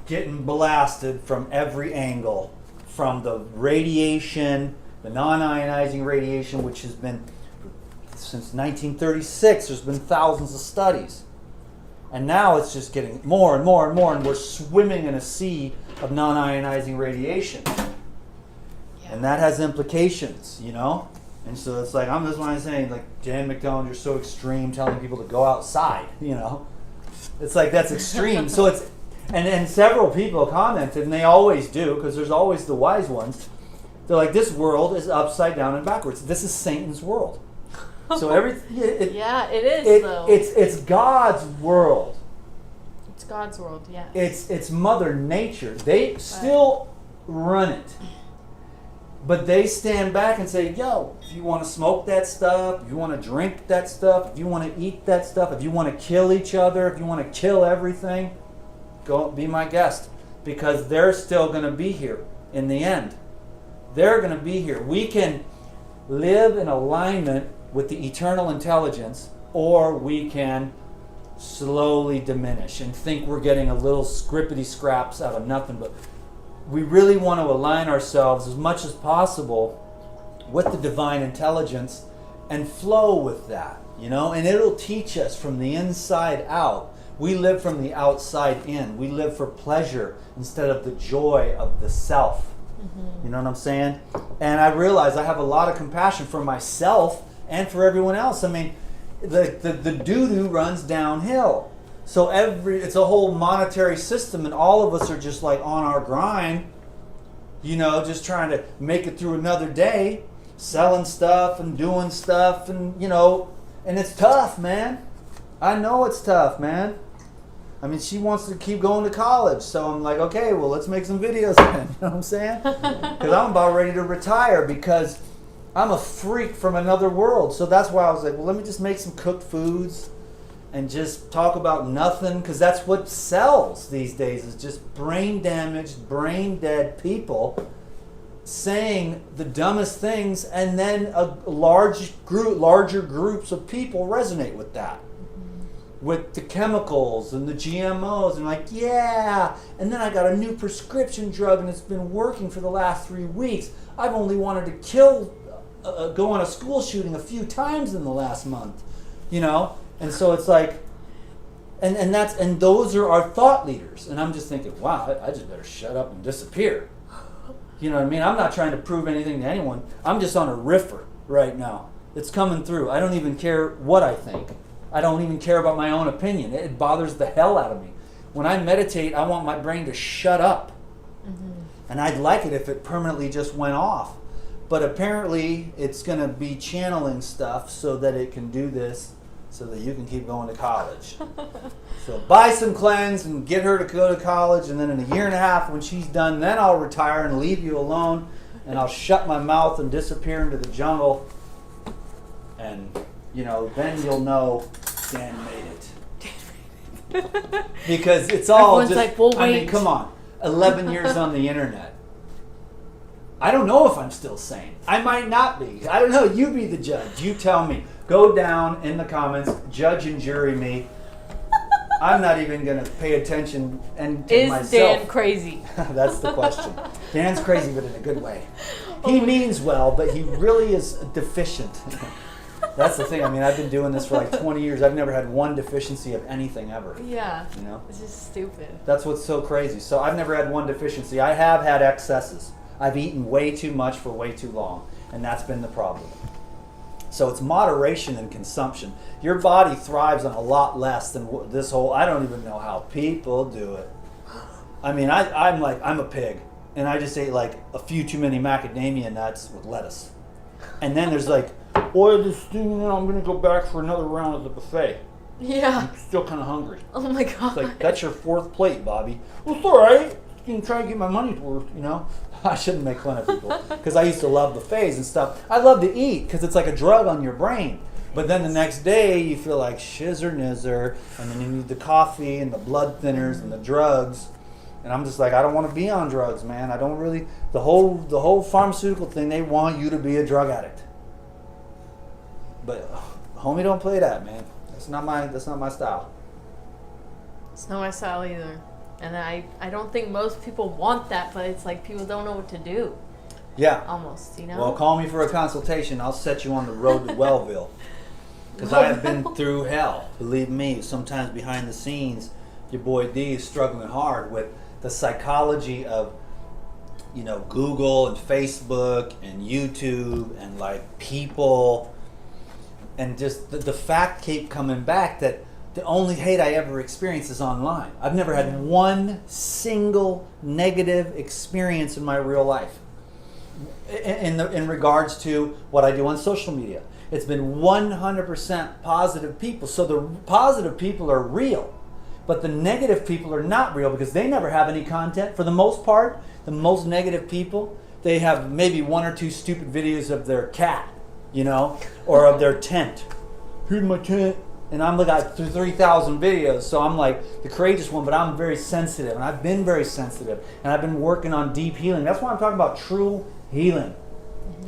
getting blasted from every angle, from the radiation, the non-ionizing radiation, which has been since 1936. There's been thousands of studies. And now it's just getting more and more and more, and we're swimming in a sea of non-ionizing radiation. Yeah. And that has implications, you know? And so it's like, I'm just want to say, like, Jan McDonald, you're so extreme telling people to go outside, you know? It's like, that's extreme. So it's, and several people commented, and they always do, because there's always the wise ones. They're like, this world is upside down and backwards. This is Satan's world. So yeah, it is though. It's God's world. It's God's world, yeah. It's Mother Nature. They still run it, but they stand back and say, "Yo, if you want to smoke that stuff, if you want to drink that stuff, if you want to eat that stuff, if you want to kill each other, if you want to kill everything, go be my guest," because they're still going to be here in the end. They're going to be here. We can live in alignment with the eternal intelligence, or we can slowly diminish and think we're getting a little scrippity scraps out of nothing. But we really want to align ourselves as much as possible with the divine intelligence and flow with that, you know, and it'll teach us from the inside out. We live from the outside in. We live for pleasure instead of the joy of the self. Mm-hmm. You know what I'm saying? And I realize I have a lot of compassion for myself and for everyone else. I mean, the doo-doo runs downhill. So it's a whole monetary system, and all of us are just like on our grind, you know, just trying to make it through another day, selling stuff and doing stuff, and, you know, and it's tough, man. I know it's tough, man. I mean, she wants to keep going to college, so I'm like, okay, well, let's make some videos then. You know what I'm saying? Because I'm about ready to retire, because I'm a freak from another world. So that's why I was like, well, let me just make some cooked foods and just talk about nothing, because that's what sells these days, is just brain damaged, brain dead people saying the dumbest things, and then larger groups of people resonate with that. With the chemicals and the GMOs, and like, yeah, and then I got a new prescription drug and it's been working for the last 3 weeks. I've only wanted to go on a school shooting a few times in the last month, you know? And so it's like, and those are our thought leaders. And I'm just thinking, wow, I just better shut up and disappear. You know what I mean? I'm not trying to prove anything to anyone. I'm just on a riffer right now. It's coming through. I don't even care what I think. I don't even care about my own opinion. It bothers the hell out of me. When I meditate, I want my brain to shut up. Mm-hmm. And I'd like it if it permanently just went off. But apparently, it's going to be channeling stuff so that it can do this, so that you can keep going to college. So buy some cleanse and get her to go to college, and then in a year and a half, when she's done, then I'll retire and leave you alone, and I'll shut my mouth and disappear into the jungle. And, you know, then you'll know Dan made it. Because it's all everyone's just, like, well, I mean, come on, 11 years on the internet. I don't know if I'm still sane. I might not be. I don't know. You be the judge. You tell me. Go down in the comments, judge and jury me. I'm not even going to pay attention and to myself. Is Dan crazy? That's the question. Dan's crazy, but in a good way. He means well, but he really is deficient. That's the thing. I mean, I've been doing this for like 20 years. I've never had one deficiency of anything ever. Yeah. You know? It's just stupid. That's what's so crazy. So I've never had one deficiency. I have had excesses. I've eaten way too much for way too long, and that's been the problem. So it's moderation in consumption. Your body thrives on a lot less than this whole, I don't even know how people do it. I mean, I'm a pig, and I just ate like a few too many macadamia nuts with lettuce. And then there's like, boy, this thing, you know, I'm going to go back for another round of the buffet. Yeah. I'm still kind of hungry. Oh my God. It's like, that's your fourth plate, Bobby. Well, it's all right. You can try and get my money's worth, you know. I shouldn't make fun of people, because I used to love buffets and stuff. I love to eat because it's like a drug on your brain. But then the next day you feel like shiz or nizzer, and then you need the coffee and the blood thinners and the drugs, And I'm just like, I don't want to be on drugs, man. I don't really. The whole pharmaceutical thing, they want you to be a drug addict. But homie, don't play that, man. That's not my style. It's not my style either. And I don't think most people want that, but it's like people don't know what to do. Yeah. Almost, you know? Well, call me for a consultation. I'll set you on the road to Wellville. Because I have been through hell. Believe me, sometimes behind the scenes, your boy D is struggling hard with the psychology of, Google and Facebook and YouTube and like people. And just the fact keep coming back that the only hate I ever experienced is online. I've never had one single negative experience in my real life in regards to what I do on social media. It's been 100% positive people. So the positive people are real, but the negative people are not real because they never have any content. For the most part, the most negative people, they have maybe 1 or 2 stupid videos of their cat, or of their tent. Here's my tent. And I'm looking at 3,000 videos, so I'm like the courageous one, but I'm very sensitive, and I've been very sensitive, and I've been working on deep healing. That's why I'm talking about true healing.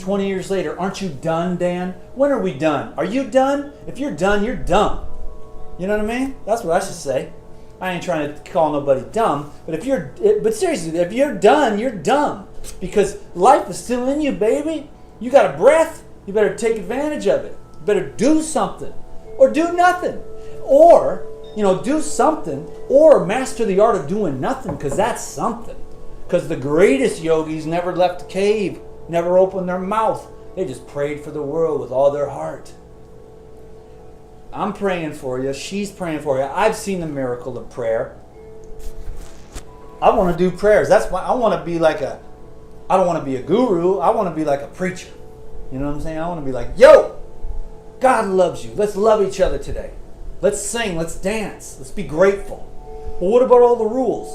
20 years later, aren't you done, Dan? When are we done? Are you done? If you're done, you're dumb. You know what I mean? That's what I should say. I ain't trying to call nobody dumb, but but seriously, if you're done, you're dumb. Because life is still in you, baby. You got a breath, you better take advantage of it. You better do something. Or do nothing. Or, do something. Or master the art of doing nothing, because that's something. Because the greatest yogis never left the cave, never opened their mouth. They just prayed for the world with all their heart. I'm praying for you. She's praying for you. I've seen the miracle of prayer. I want to do prayers. That's why I want to be I don't want to be a guru. I want to be like a preacher. You know what I'm saying? I want to be like, yo! God loves you. Let's love each other today. Let's sing. Let's dance. Let's be grateful. But what about all the rules?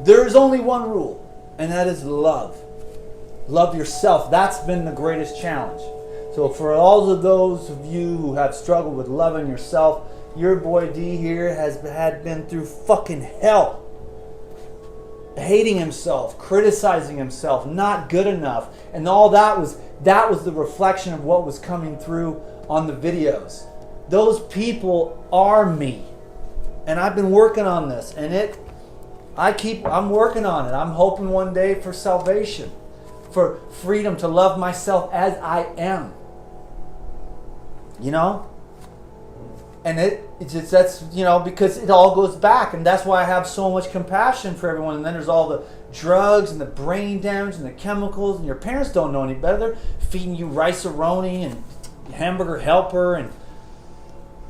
There is only one rule, and that is love. Love yourself. That's been the greatest challenge. So for all of those of you who have struggled with loving yourself, your boy D here has been through fucking hell. Hating himself, criticizing himself, not good enough, and all that was the reflection of what was coming through on the videos. Those people are me, and I've been working on this, and I'm working on it. I'm hoping one day for salvation, for freedom to love myself as I am. And that's because it all goes back, and that's why I have so much compassion for everyone. And then there's all the drugs and the brain damage and the chemicals, and your parents don't know any better. They're feeding you rice-a-roni and hamburger helper and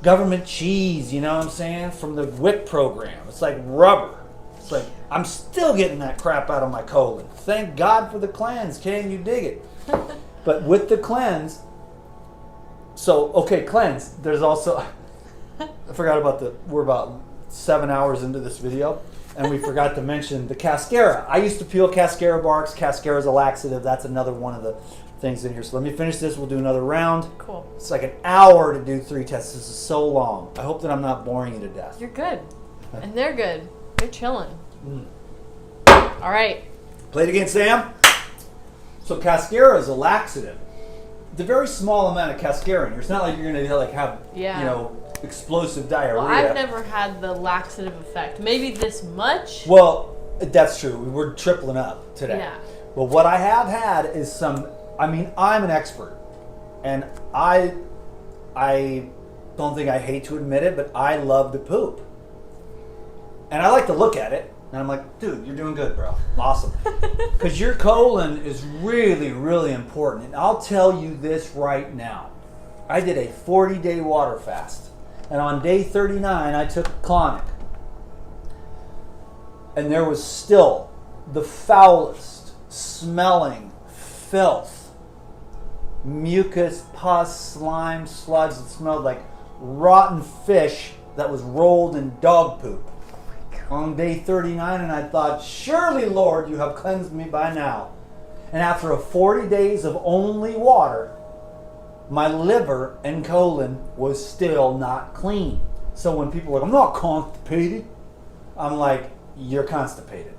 government cheese, you know what I'm saying, from the WIC program. It's like rubber. It's like I'm still getting that crap out of my colon. Thank God for the cleanse. Can you dig it? But with the cleanse, cleanse, there's also... I forgot we're about 7 hours into this video, and we forgot to mention the cascara. I used to peel cascara barks. Cascara is a laxative. That's another one of the things in here. So let me finish this. We'll do another round. Cool. It's like an hour to do 3 tests. This is so long. I hope that I'm not boring you to death. You're good. And they're good. They're chilling. All right. Play it again, Sam. So cascara is a laxative. It's a very small amount of cascara in here. It's not like you're going to have, explosive diarrhea. Well, I've never had the laxative effect. Maybe this much. Well, that's true. We're tripling up today. Yeah. But what I have had is I'm an expert. And I don't think I hate to admit it, but I love to poop. And I like to look at it. And I'm like, dude, you're doing good, bro. Awesome. Because your colon is really, really important. And I'll tell you this right now. I did a 40-day water fast. And on day 39, I took Clonic. And there was still the foulest smelling filth, mucus, pus, slime, sludge that smelled like rotten fish that was rolled in dog poop. On day 39, and I thought, surely, Lord, you have cleansed me by now. And after 40 days of only water, my liver and colon was still not clean. So when people are like, I'm not constipated, I'm like, you're constipated.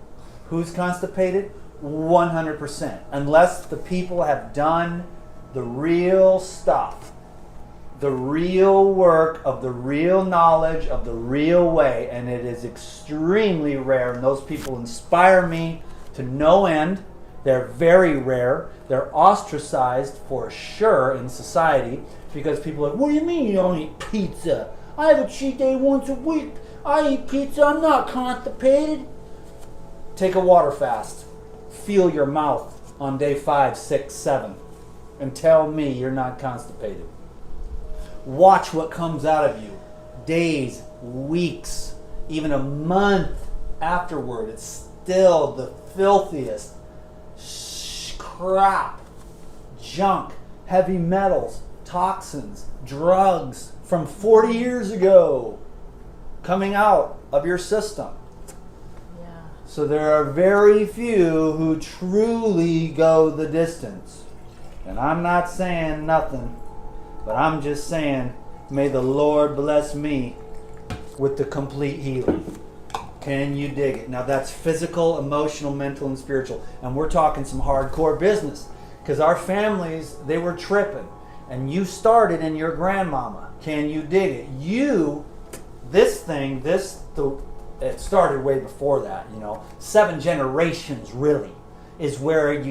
Who's constipated? 100%. Unless the people have done the real stuff, the real work of the real knowledge of the real way, and it is extremely rare, and those people inspire me to no end. They're very rare. They're ostracized for sure in society because people are like, what do you mean you don't eat pizza? I have a cheat day once a week. I eat pizza. I'm not constipated. Take a water fast. Feel your mouth on day 5, 6, 7 and tell me you're not constipated. Watch what comes out of you. Days, weeks, even a month afterward. It's still the filthiest crap, junk, heavy metals, toxins, drugs from 40 years ago coming out of your system. Yeah. So there are very few who truly go the distance. And I'm not saying nothing, but I'm just saying, may the Lord bless me with the complete healing. Can you dig it? Now that's physical, emotional, mental, and spiritual. And we're talking some hardcore business. Because our families, they were tripping. And you started in your grandmama. Can you dig it? It started way before that, 7 generations really is where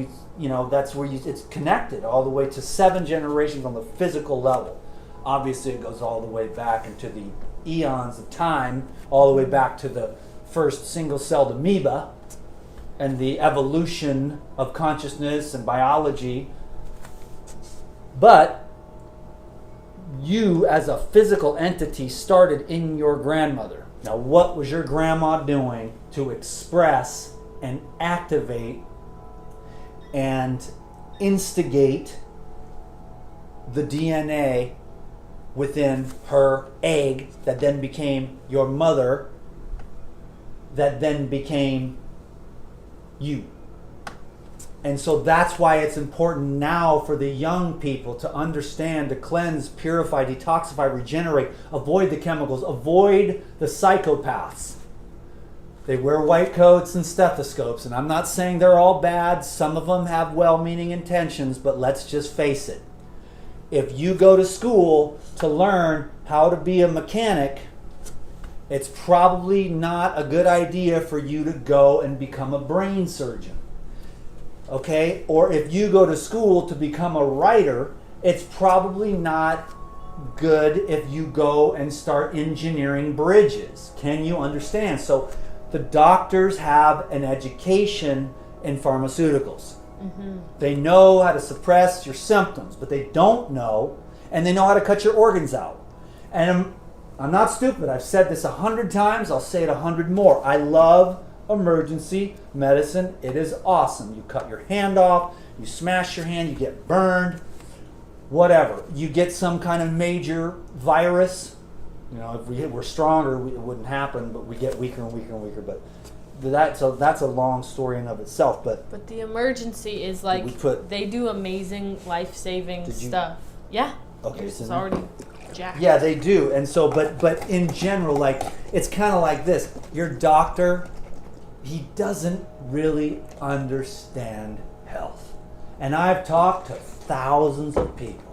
that's where it's connected all the way to 7 generations on the physical level. Obviously it goes all the way back into the eons of time, all the way back to the first single-celled amoeba and the evolution of consciousness and biology. But you as a physical entity started in your grandmother. Now what was your grandma doing to express and activate and instigate the DNA within her egg that then became your mother, that then became you? And so that's why it's important now for the young people to understand, to cleanse, purify, detoxify, regenerate, avoid the chemicals, avoid the psychopaths. They wear white coats and stethoscopes, and I'm not saying they're all bad. Some of them have well-meaning intentions, but let's just face it. If you go to school to learn how to be a mechanic, it's probably not a good idea for you to go and become a brain surgeon. Okay? Or if you go to school to become a writer, it's probably not good if you go and start engineering bridges. Can you understand? So the doctors have an education in pharmaceuticals. Mm-hmm. They know how to suppress your symptoms, but they don't know, and they know how to cut your organs out. And I'm not stupid. I've said this 100 times. I'll say it 100 more. I love emergency medicine. It is awesome. You cut your hand off, you smash your hand, you get burned, whatever. You get some kind of major virus. If we were stronger, it wouldn't happen, but we get weaker and weaker and weaker. But that's a long story in of itself. But the emergency is like they do amazing life-saving stuff. Yeah. Okay. It's already jacked. Yeah, they do. And so, but in general, like it's kind of like this. Your doctor, he doesn't really understand health. And I've talked to thousands of people.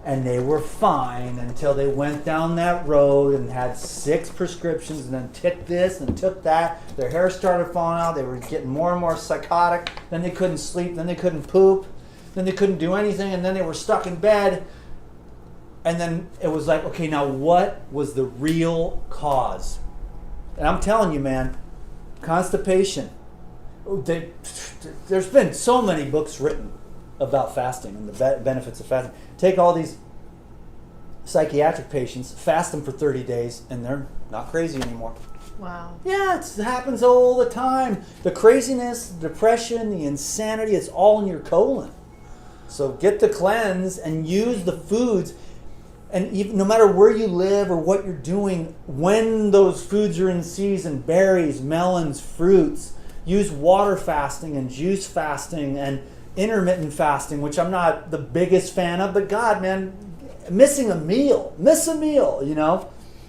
And they were fine until they went down that road and had 6 prescriptions and then took this and took that. Their hair started falling out. They were getting more and more psychotic. Then they couldn't sleep. Then they couldn't poop. Then they couldn't do anything. And then they were stuck in bed. And then it was like, okay, now what was the real cause? And I'm telling you, man, constipation. There's been so many books written about fasting and the benefits of fasting. Take all these psychiatric patients, fast them for 30 days, and they're not crazy anymore. Wow. Yeah, it happens all the time. The craziness, the depression, the insanity, it's all in your colon. So get the cleanse and use the foods. And even, no matter where you live or what you're doing, when those foods are in season, berries, melons, fruits, use water fasting and juice fasting and intermittent fasting, which I'm not the biggest fan of, but God, man, miss a meal,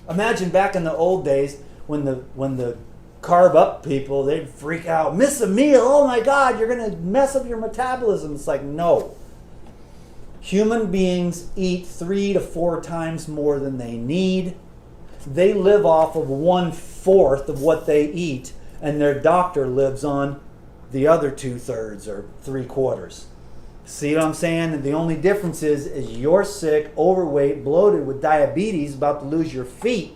Imagine back in the old days when the carb up people, they'd freak out. Miss a meal, oh my God, you're going to mess up your metabolism. It's like, no. Human beings eat 3 to 4 times more than they need. They live off of 1/4 of what they eat, and their doctor lives on the other 2/3 or 3/4. See what I'm saying? The only difference is you're sick, overweight, bloated with diabetes, about to lose your feet,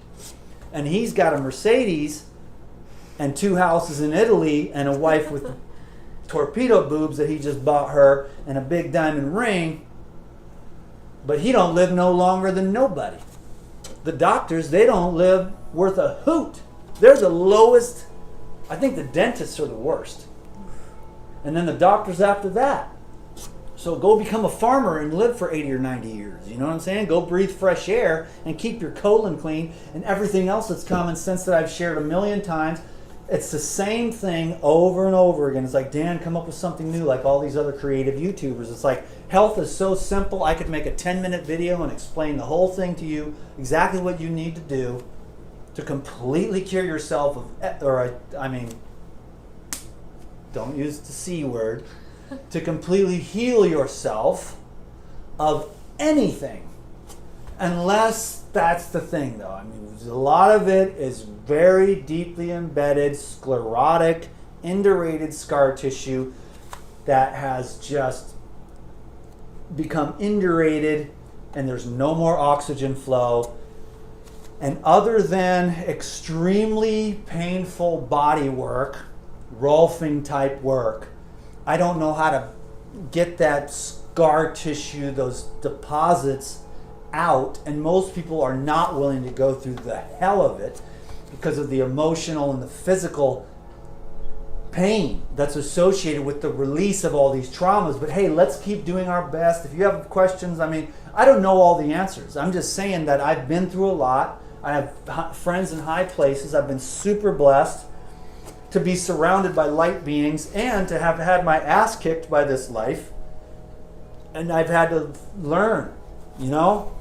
and he's got a Mercedes and 2 houses in Italy and a wife with torpedo boobs that he just bought her and a big diamond ring, but he don't live no longer than nobody. The doctors, they don't live worth a hoot. They're the lowest. I think the dentists are the worst. And then the doctors after that. So go become a farmer and live for 80 or 90 years. You know what I'm saying? Go breathe fresh air and keep your colon clean, and everything else that's common sense that I've shared a million times. It's the same thing over and over again. It's like, Dan, come up with something new, like all these other creative YouTubers. It's like, health is so simple. I could make a 10-minute video and explain the whole thing to you, exactly what you need to do to completely cure yourself of, don't use the C word, to completely heal yourself of anything. Unless that's the thing, though. I mean, a lot of it is very deeply embedded, sclerotic, indurated scar tissue that has just become indurated, and there's no more oxygen flow. And other than extremely painful body work, Rolfing type work, I don't know how to get that scar tissue, those deposits out, and most people are not willing to go through the hell of it because of the emotional and the physical pain that's associated with the release of all these traumas. But hey, let's keep doing our best. If you have questions, I mean, I don't know all the answers. I'm just saying that I've been through a lot. I have friends in high places. I've been super blessed to be surrounded by light beings and to have had my ass kicked by this life. And I've had to learn, you know?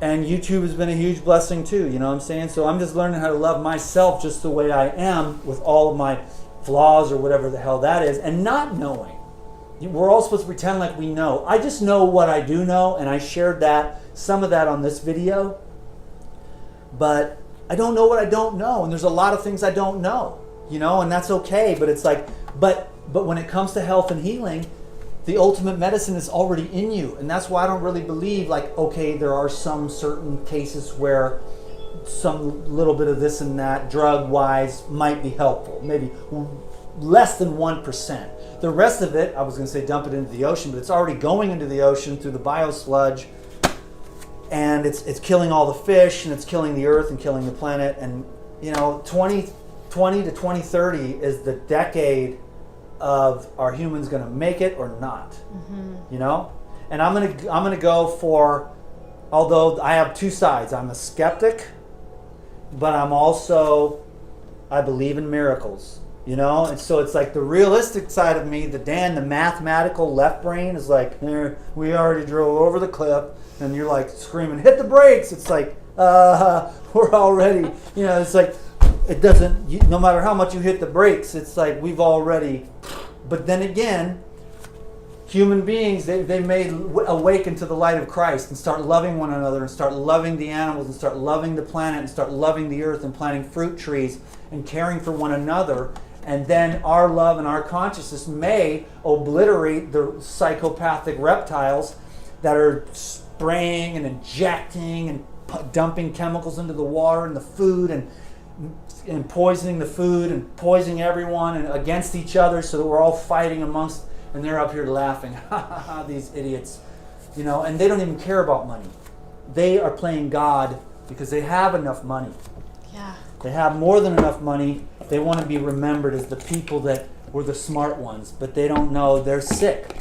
And YouTube has been a huge blessing too, you know what I'm saying? So I'm just learning how to love myself just the way I am, with all of my flaws or whatever the hell that is, and not knowing. We're all supposed to pretend like we know. I just know what I do know, and I shared some of that on this video. But I don't know what I don't know, and there's a lot of things I don't know, you know, and that's okay. But it's like, but when it comes to health and healing, the ultimate medicine is already in you. And that's why I don't really believe, like, okay, there are some certain cases where some little bit of this and that drug-wise might be helpful. Maybe less than 1%. The rest of it, I was going to say dump it into the ocean, but it's already going into the ocean through the biosludge. And it's killing all the fish, and it's killing the earth and killing the planet. And, you know, 2020 to 2030 is the decade of, are humans going to make it or not? Mm-hmm. You know? And I'm gonna go for, although I have two sides. I'm a skeptic, but I'm also, I believe in miracles. You know? And so it's like the realistic side of me, the mathematical left brain is like, we already drove over the cliff, and you're like screaming, hit the brakes. It's like, we're already, you know, it's like, it doesn't, no matter how much you hit the brakes, it's like we've already. But then again, human beings, they may awaken to the light of Christ and start loving one another and start loving the animals and start loving the planet and start loving the earth and planting fruit trees and caring for one another. And then our love and our consciousness may obliterate the psychopathic reptiles that are spraying and injecting and dumping chemicals into the water and the food and poisoning the food and poisoning everyone and against each other, so that we're all fighting amongst, and they're up here laughing, ha ha ha, these idiots, you know, and they don't even care about money. They are playing God because they have enough money. Yeah. They have more than enough money. They want to be remembered as the people that were the smart ones, but they don't know they're sick.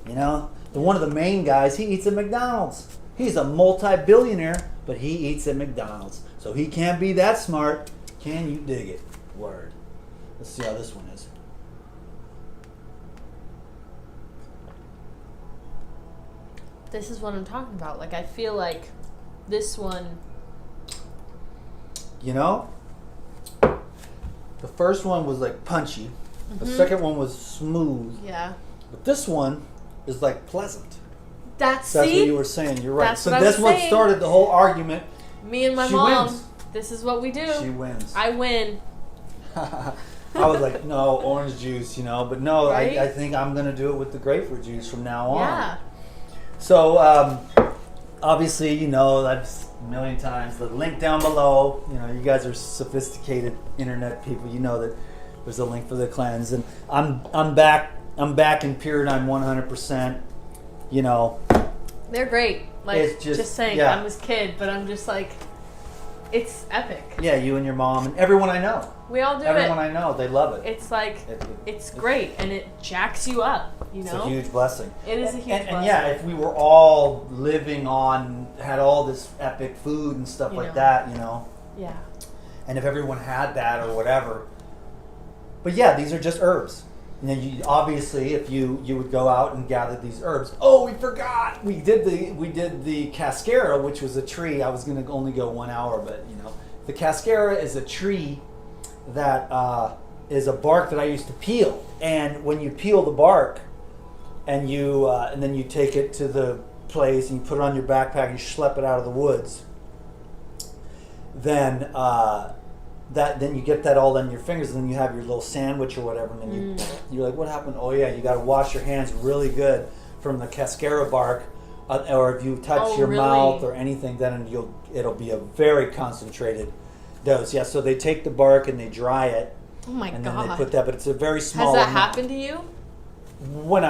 You know, one of the main guys, he eats at McDonald's. He's a multi-billionaire, but he eats at McDonald's. So he can't be that smart. Can you dig it? Word. Let's see how this one is. This is what I'm talking about. Like, I feel like this one... You know, The first one was like punchy. The Mm-hmm. second one was smooth. Yeah. But this one is like pleasant. That's what see? you were saying. You're right. That's So what I that's was what saying. started the whole argument. Me and my She mom. wins. This is what we do. She wins. I win. I was like, no, orange juice, but no, Right? I think I'm going to do it with the grapefruit juice from now on. Yeah. So, obviously, that's a million times. The link down below, you guys are sophisticated internet people. You know that there's a link for the cleanse. And I'm back in Pyridine 100%. They're great. Like, It's just saying, yeah. I'm this kid, but I'm just like, it's epic. Yeah, you and your mom and everyone I know. We all do Everyone it. I know, they love it. It's like, it's great, and it jacks you up, It's a huge blessing. It is a huge blessing. And yeah, if we were all had all this epic food and stuff like that, Yeah. and if everyone had that or whatever. But yeah, these are just herbs. Obviously, if you would go out and gather these herbs. Oh, we forgot. We did the cascara, which was a tree. I was going to only go 1 hour, but the cascara is a tree that is a bark that I used to peel. And when you peel the bark, and then you take it to the place and you put it on your backpack and you schlep it out of the woods, then then you get that all on your fingers, and then you have your little sandwich or whatever, and then you're like, what happened? Oh yeah, you got to wash your hands really good from the cascara bark, or if you touch your mouth or anything, then it'll be a very concentrated dose. Yeah, so they take the bark and they dry it. Oh my and God. then they put that, but it's a very small Has that amount. happened to you? When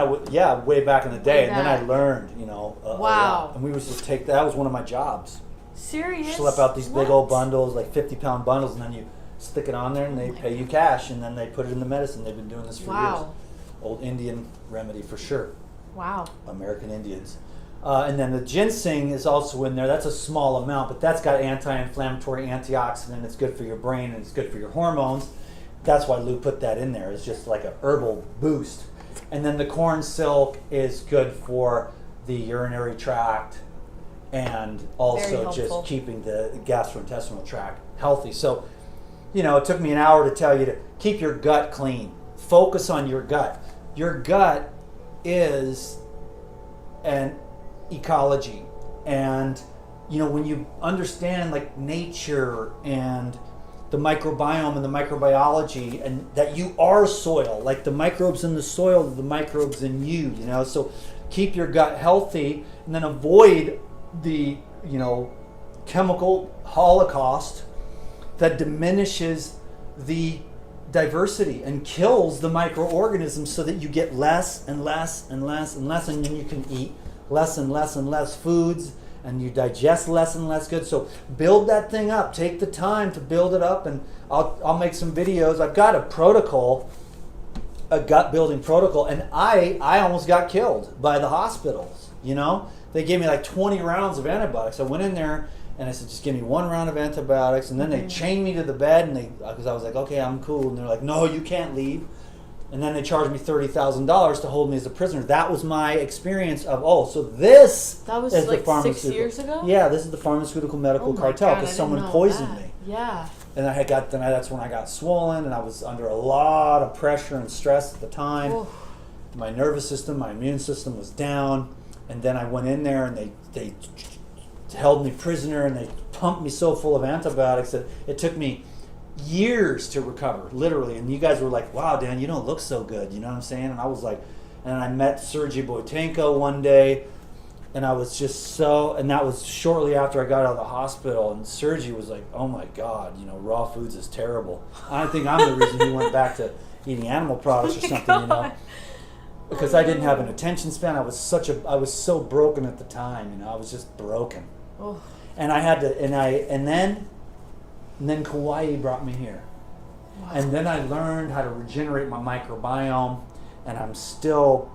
way back in the day, Way and then I back. learned, Wow. a lot. And we used to take that was one of my jobs. Serious? Schlep out these big What? old bundles, like 50-pound bundles, and then you stick it on there, and they pay you cash, and then they put it in the medicine. They've been doing this for years. Old Indian remedy for sure. Wow. American Indians. And then the ginseng is also in there. That's a small amount, but that's got anti-inflammatory, antioxidant. It's good for your brain, and it's good for your hormones. That's why Lou put that in there. It's just like a herbal boost. And then the corn silk is good for the urinary tract, and also just keeping the gastrointestinal tract healthy. So, it took me an hour to tell you to keep your gut clean. Focus on your gut. Your gut is an ecology. And, when you understand like nature and the microbiome and the microbiology, and that you are soil, like the microbes in the soil, the microbes in you, so keep your gut healthy, and then avoid the, chemical holocaust that diminishes the diversity and kills the microorganisms, so that you get less and less and less and less, and then you can eat less and less and less foods, and you digest less and less good. So build that thing up. Take the time to build it up, and I'll make some videos. I've got a protocol, a gut building protocol, and I almost got killed by the hospitals. They gave me like 20 rounds of antibiotics. I went in there and I said, just give me 1 round of antibiotics, and then they chained me to the bed, and because I was like, okay, I'm cool, and they're like, no, you can't leave. And then they charged me $30,000 to hold me as a prisoner. That was my experience of, so this That was is like the pharmaceutical. 6 years ago? Yeah, this is the pharmaceutical medical cartel, because someone poisoned me. Yeah. And that's when I got swollen, and I was under a lot of pressure and stress at the time. Oof. My nervous system, my immune system was down. And then I went in there, and they held me prisoner, and they pumped me so full of antibiotics that it took me years to recover, literally. And you guys were like, wow, Dan, you don't look so good, you know what I'm saying? And I was like, and I met Sergey Boytenko one day, and I was just and that was shortly after I got out of the hospital, and Sergey was like, oh my God, raw foods is terrible. I think I'm the reason he went back to eating animal products or something, because I didn't have an attention span. I was so broken at the time, I was just broken. Oh. And I had to, and then Kauai brought me here. Wow. And then I learned how to regenerate my microbiome, and I'm still,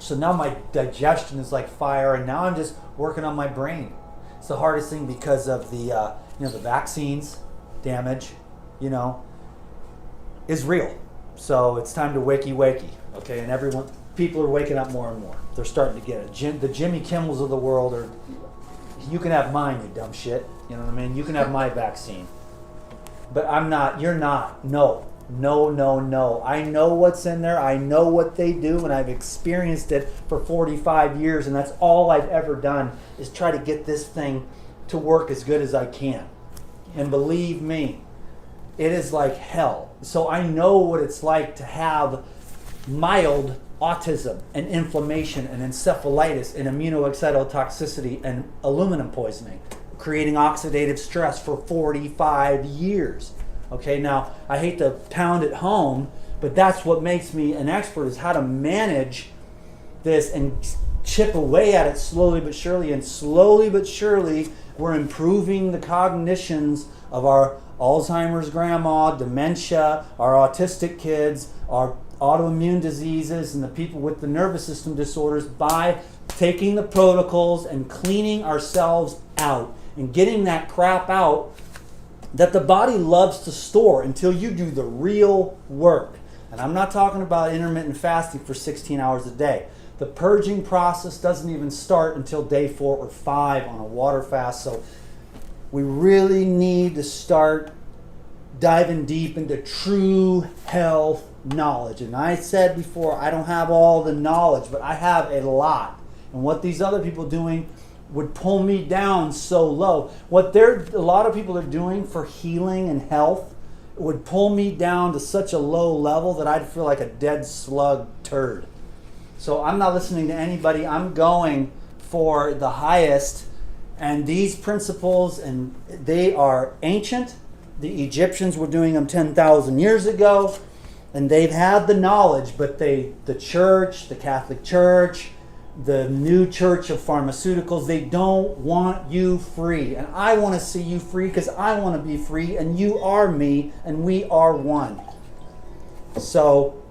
so now my digestion is like fire, and now I'm just working on my brain. It's the hardest thing because of the, the vaccines damage, is real. So it's time to wakey, okay? And people are waking up more and more. They're starting to get it. The Jimmy Kimmels of the world are, you can have mine, you dumb shit. You know what I mean? You can have my vaccine. But I'm not, you're not. No. No, no, no. I know what's in there. I know what they do, and I've experienced it for 45 years, and that's all I've ever done is try to get this thing to work as good as I can. And believe me, it is like hell. So I know what it's like to have mild autism and inflammation and encephalitis and immunoexcitotoxicity and aluminum poisoning, creating oxidative stress for 45 years. Okay, now I hate to pound it home, but that's what makes me an expert, is how to manage this and chip away at it slowly but surely. And slowly but surely, we're improving the cognitions of our Alzheimer's grandma, dementia, our autistic kids, our autoimmune diseases, and the people with the nervous system disorders by taking the protocols and cleaning ourselves out and getting that crap out that the body loves to store until you do the real work. And I'm not talking about intermittent fasting for 16 hours a day. The purging process doesn't even start until day 4 or 5 on a water fast. So we really need to start diving deep into true health knowledge. And I said before, I don't have all the knowledge, but I have a lot. And what these other people are doing would pull me down so low. What a lot of people are doing for healing and health would pull me down to such a low level that I'd feel like a dead slug turd. So I'm not listening to anybody. I'm going for the highest. And these principles, and they are ancient. The Egyptians were doing them 10,000 years ago, and they've had the knowledge, but the church, the Catholic Church, the new church of pharmaceuticals, they don't want you free. And I want to see you free because I want to be free, and you are me, and we are one. So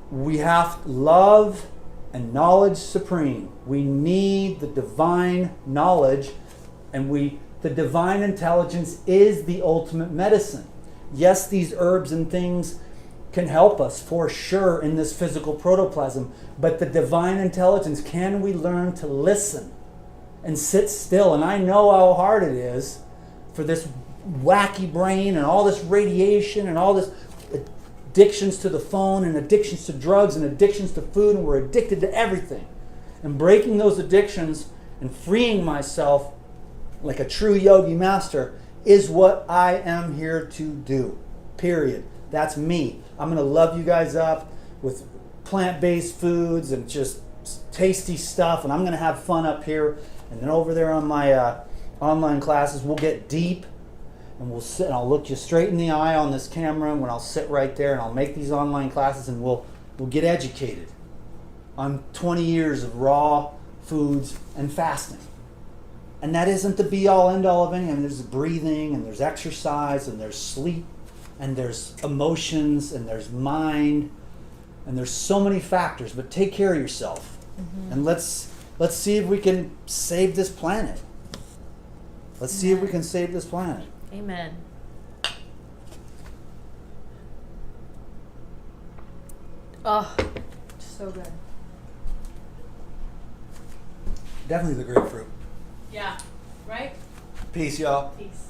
we have love and knowledge supreme. We need the divine knowledge, and the divine intelligence is the ultimate medicine. Yes, these herbs and things can help us for sure in this physical protoplasm, but the divine intelligence, can we learn to listen and sit still? And I know how hard it is for this wacky brain and all this radiation and all this addictions to the phone and addictions to drugs and addictions to food, and we're addicted to everything. And breaking those addictions and freeing myself like a true yogi master is what I am here to do. Period. That's me. I'm going to love you guys up with plant-based foods and just tasty stuff, and I'm going to have fun up here. And then over there on my online classes, we'll get deep, and we'll sit, and I'll look you straight in the eye on this camera when I'll sit right there, and I'll make these online classes, and we'll get educated on 20 years of raw foods and fasting. And that isn't the be-all, end-all of anything. There's breathing, and there's exercise, and there's sleep, and there's emotions, and there's mind, and there's so many factors. But take care of yourself, and let's see if we can save this planet. Let's see if we can save this planet. Amen. Oh, so good. Definitely the grapefruit. Yeah, right? Peace, y'all. Peace.